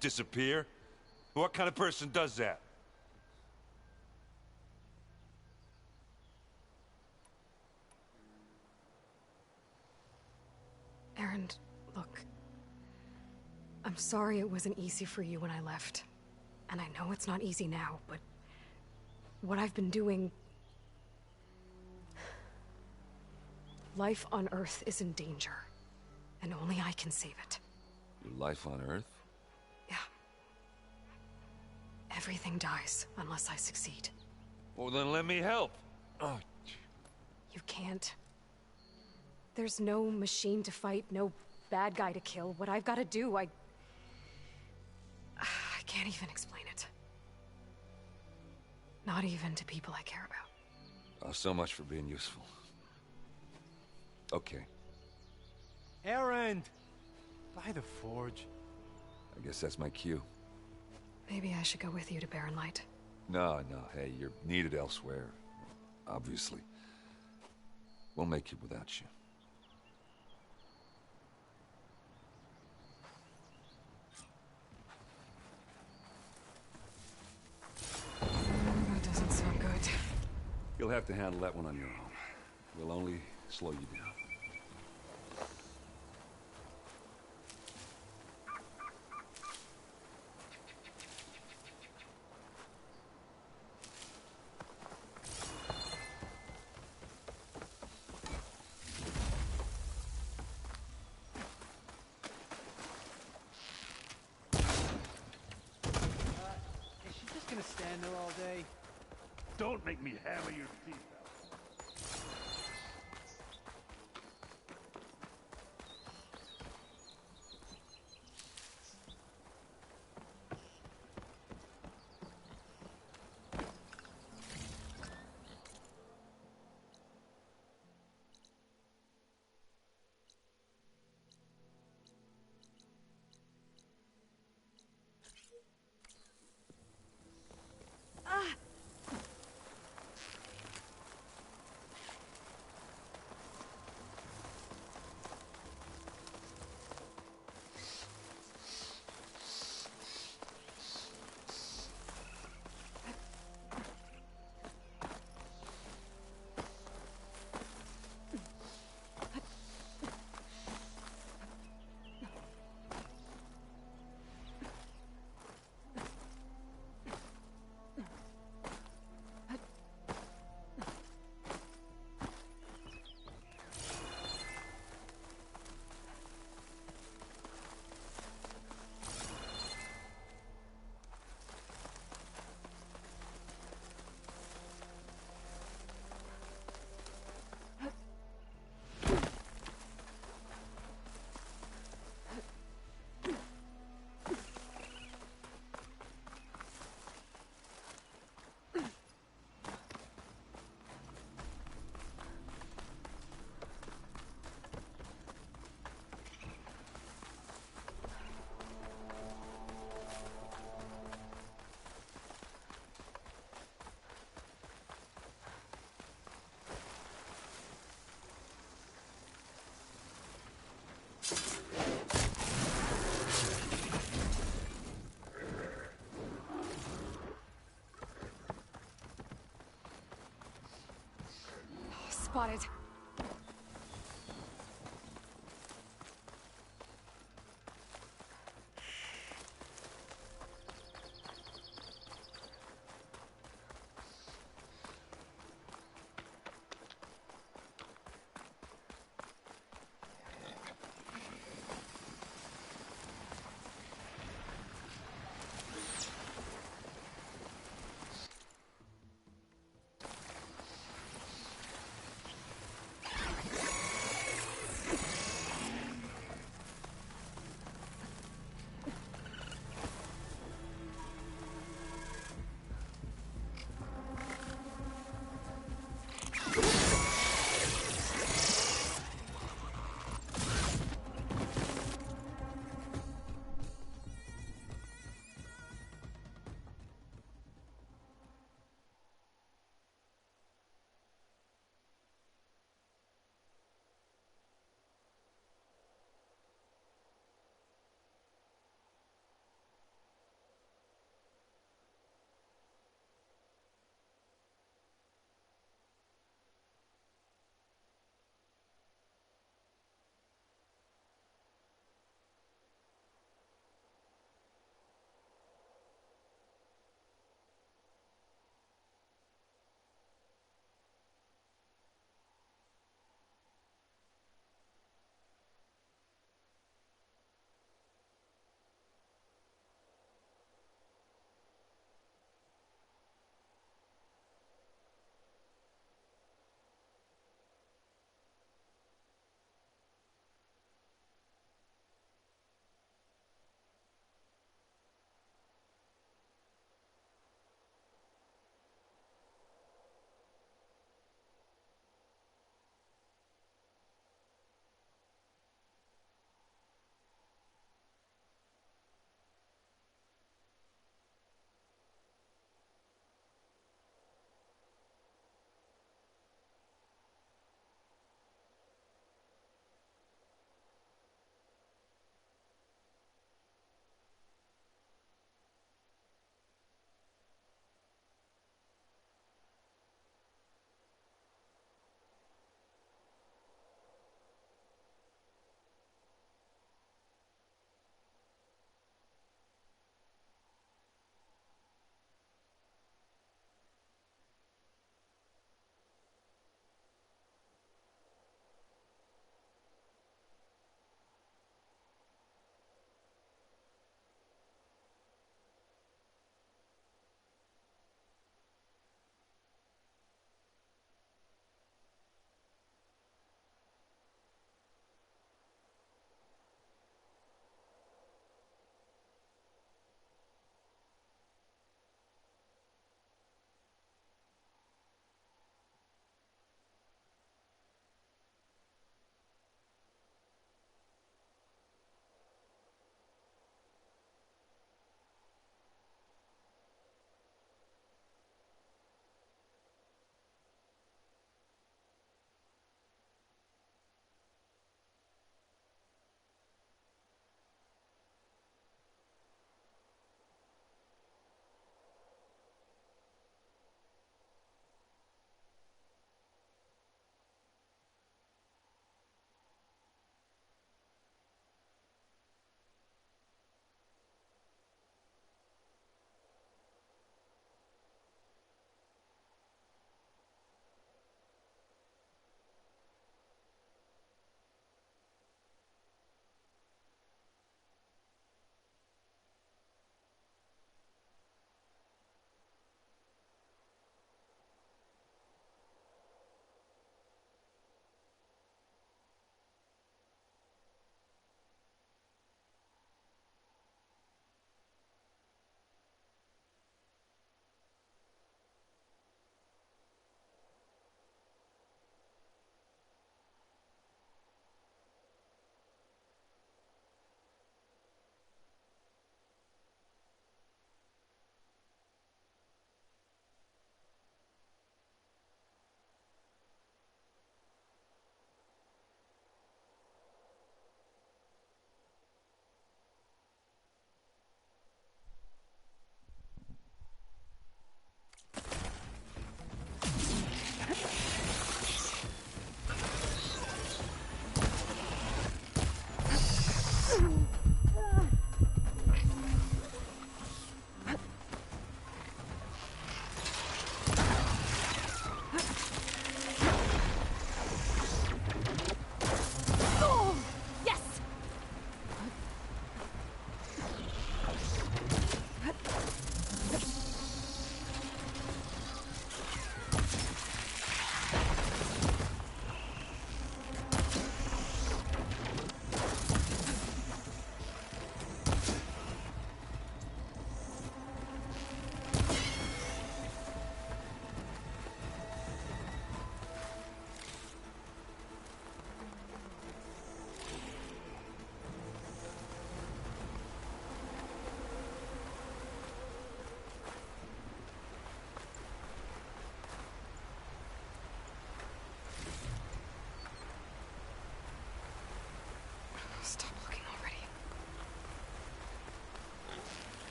disappear? What kind of person does that? Erend, look. I'm sorry it wasn't easy for you when I left. And I know it's not easy now, but what I've been doing... Life on Earth is in danger, and only I can save it. Your life on Earth? Yeah. Everything dies unless I succeed. Well, then let me help. Oh. You can't. There's no machine to fight, no bad guy to kill. What I've got to do, I can't even explain it. Not even to people I care about. Oh, so much for being useful. Okay. Erend! By the forge. I guess that's my cue. Maybe I should go with you to Barren Light. No, hey, you're needed elsewhere. Obviously. We'll make it without you. That doesn't sound good. You'll have to handle that one on your own. We'll only slow you down. Is she just gonna stand there all day? Don't make me hammer your teeth out. spotted.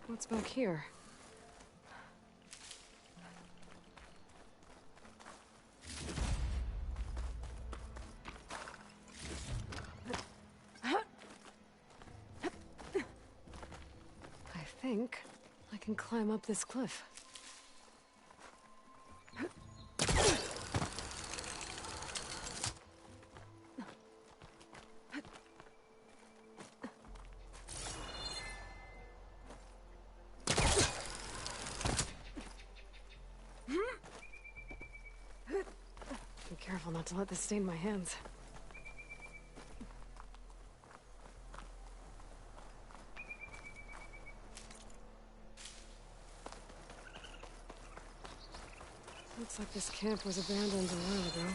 What's back here? I think I can climb up this cliff. Be careful not to let this stain my hands. Looks like this camp was abandoned a while ago.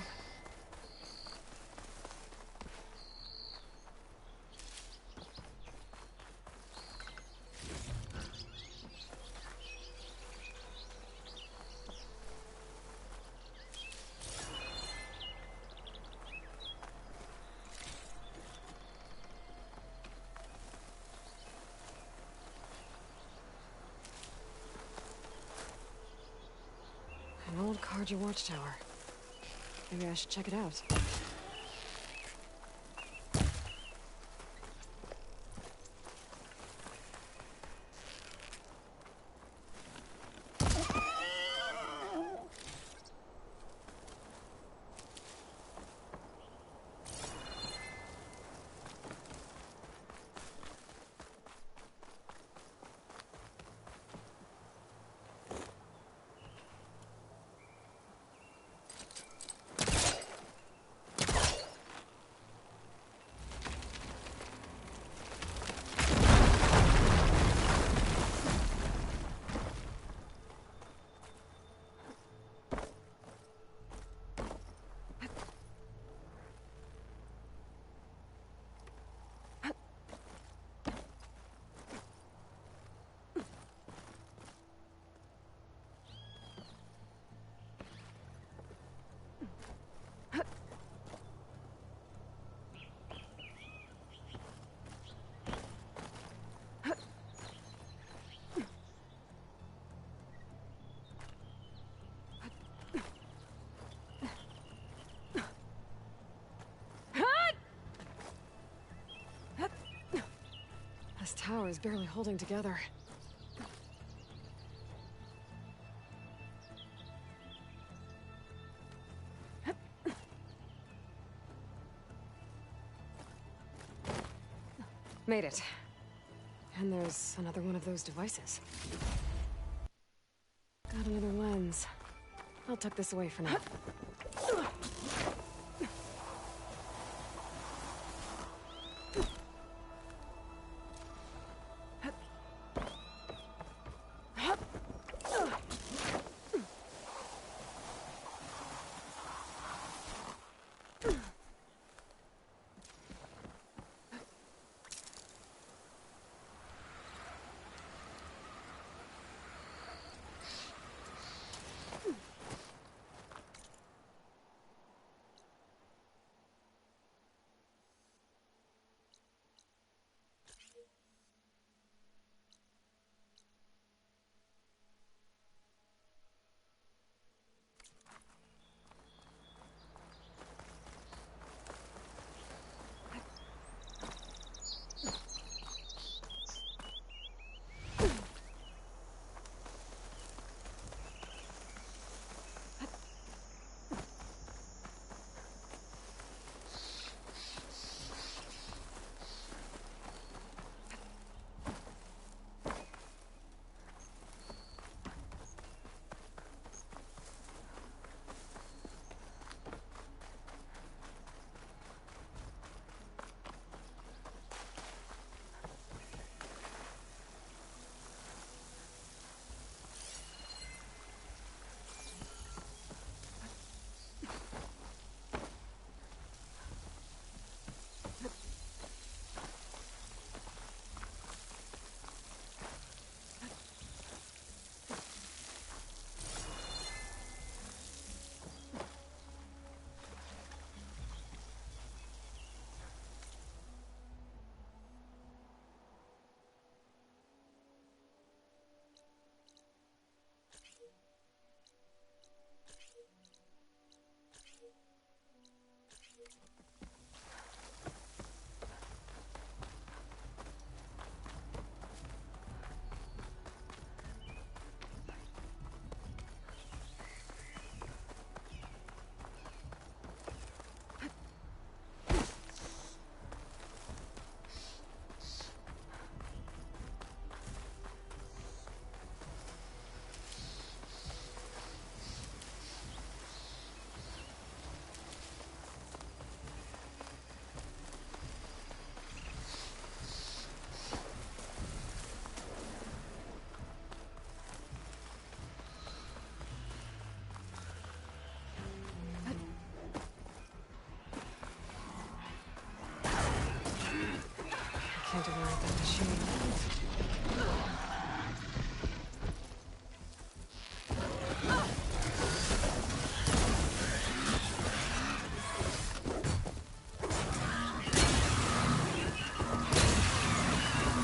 An old Carja watchtower. Maybe I should check it out. This tower is barely holding together. Made it. And there's another one of those devices. Got another lens. I'll tuck this away for now. tinkerer at that machine.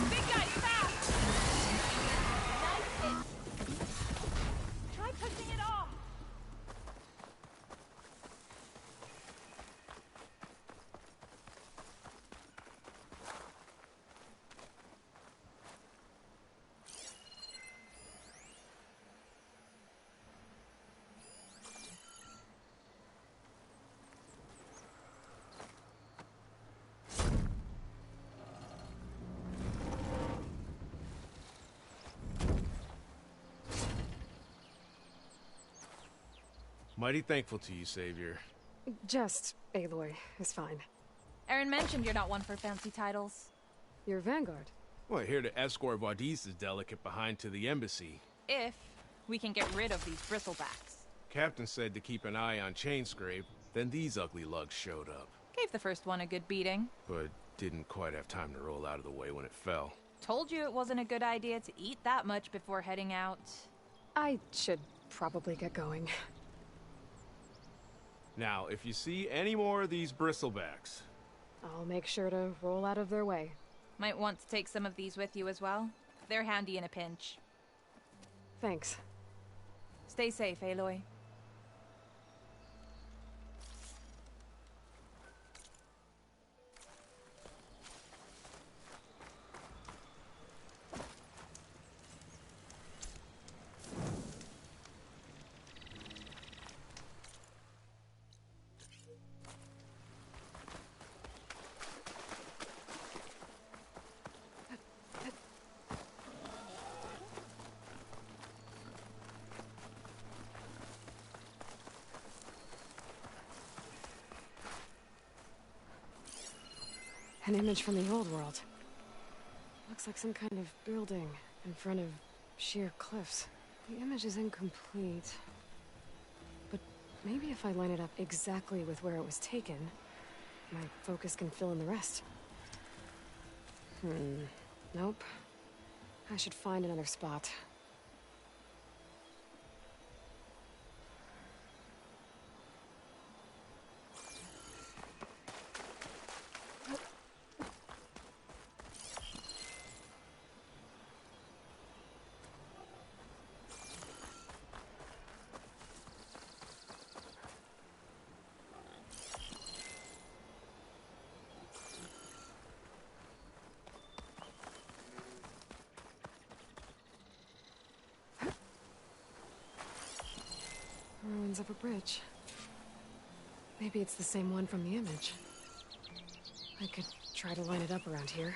Big guy, fast! Nice hit. Try pushing it off. Mighty thankful to you, Savior. Just Aloy is fine. Aaron mentioned you're not one for fancy titles. You're Vanguard. Well, here to escort Vardis' delicate behind to the embassy. If we can get rid of these bristlebacks. Captain said to keep an eye on Chainscrape, then these ugly lugs showed up. Gave the first one a good beating. But didn't quite have time to roll out of the way when it fell. Told you it wasn't a good idea to eat that much before heading out. I should probably get going. Now, if you see any more of these bristlebacks... I'll make sure to roll out of their way. Might want to take some of these with you as well. They're handy in a pinch. Thanks. Stay safe, Aloy. An image from the old world. Looks like some kind of building in front of sheer cliffs. The image is incomplete. But maybe if I line it up exactly with where it was taken, my focus can fill in the rest. Nope. I should find another spot. Ruins of a bridge. Maybe it's the same one from the image. I could try to line it up around here.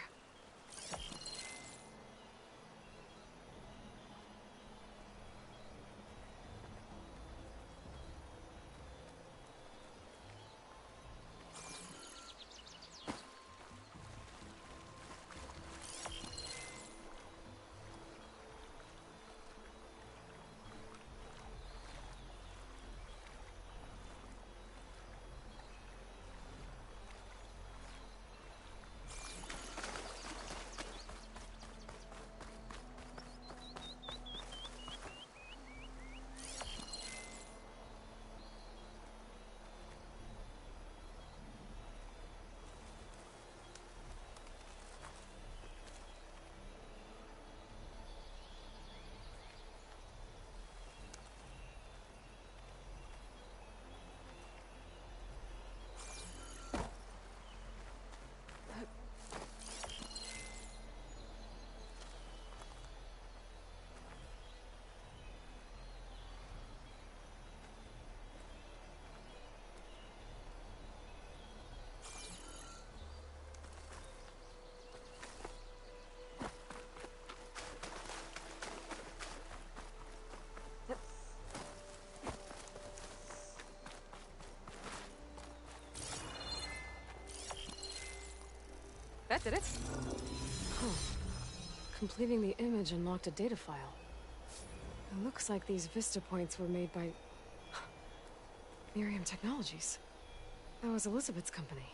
That did it. Huh. Completing the image unlocked a data file. It looks like these vista points were made by... Miriam Technologies. That was Elizabeth's company.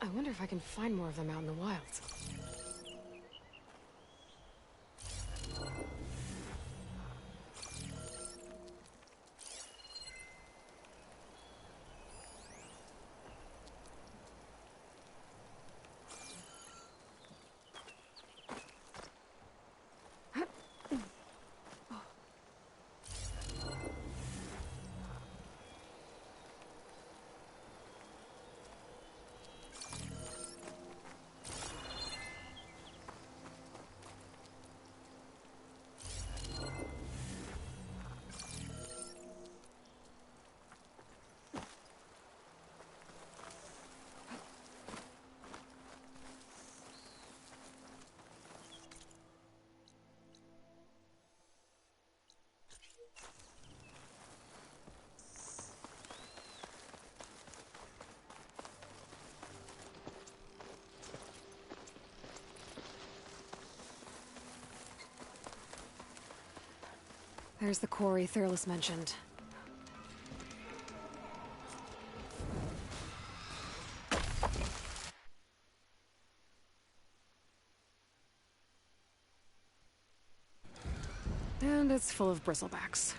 I wonder if I can find more of them out in the wilds. There's the quarry Thurles mentioned. And it's full of bristlebacks.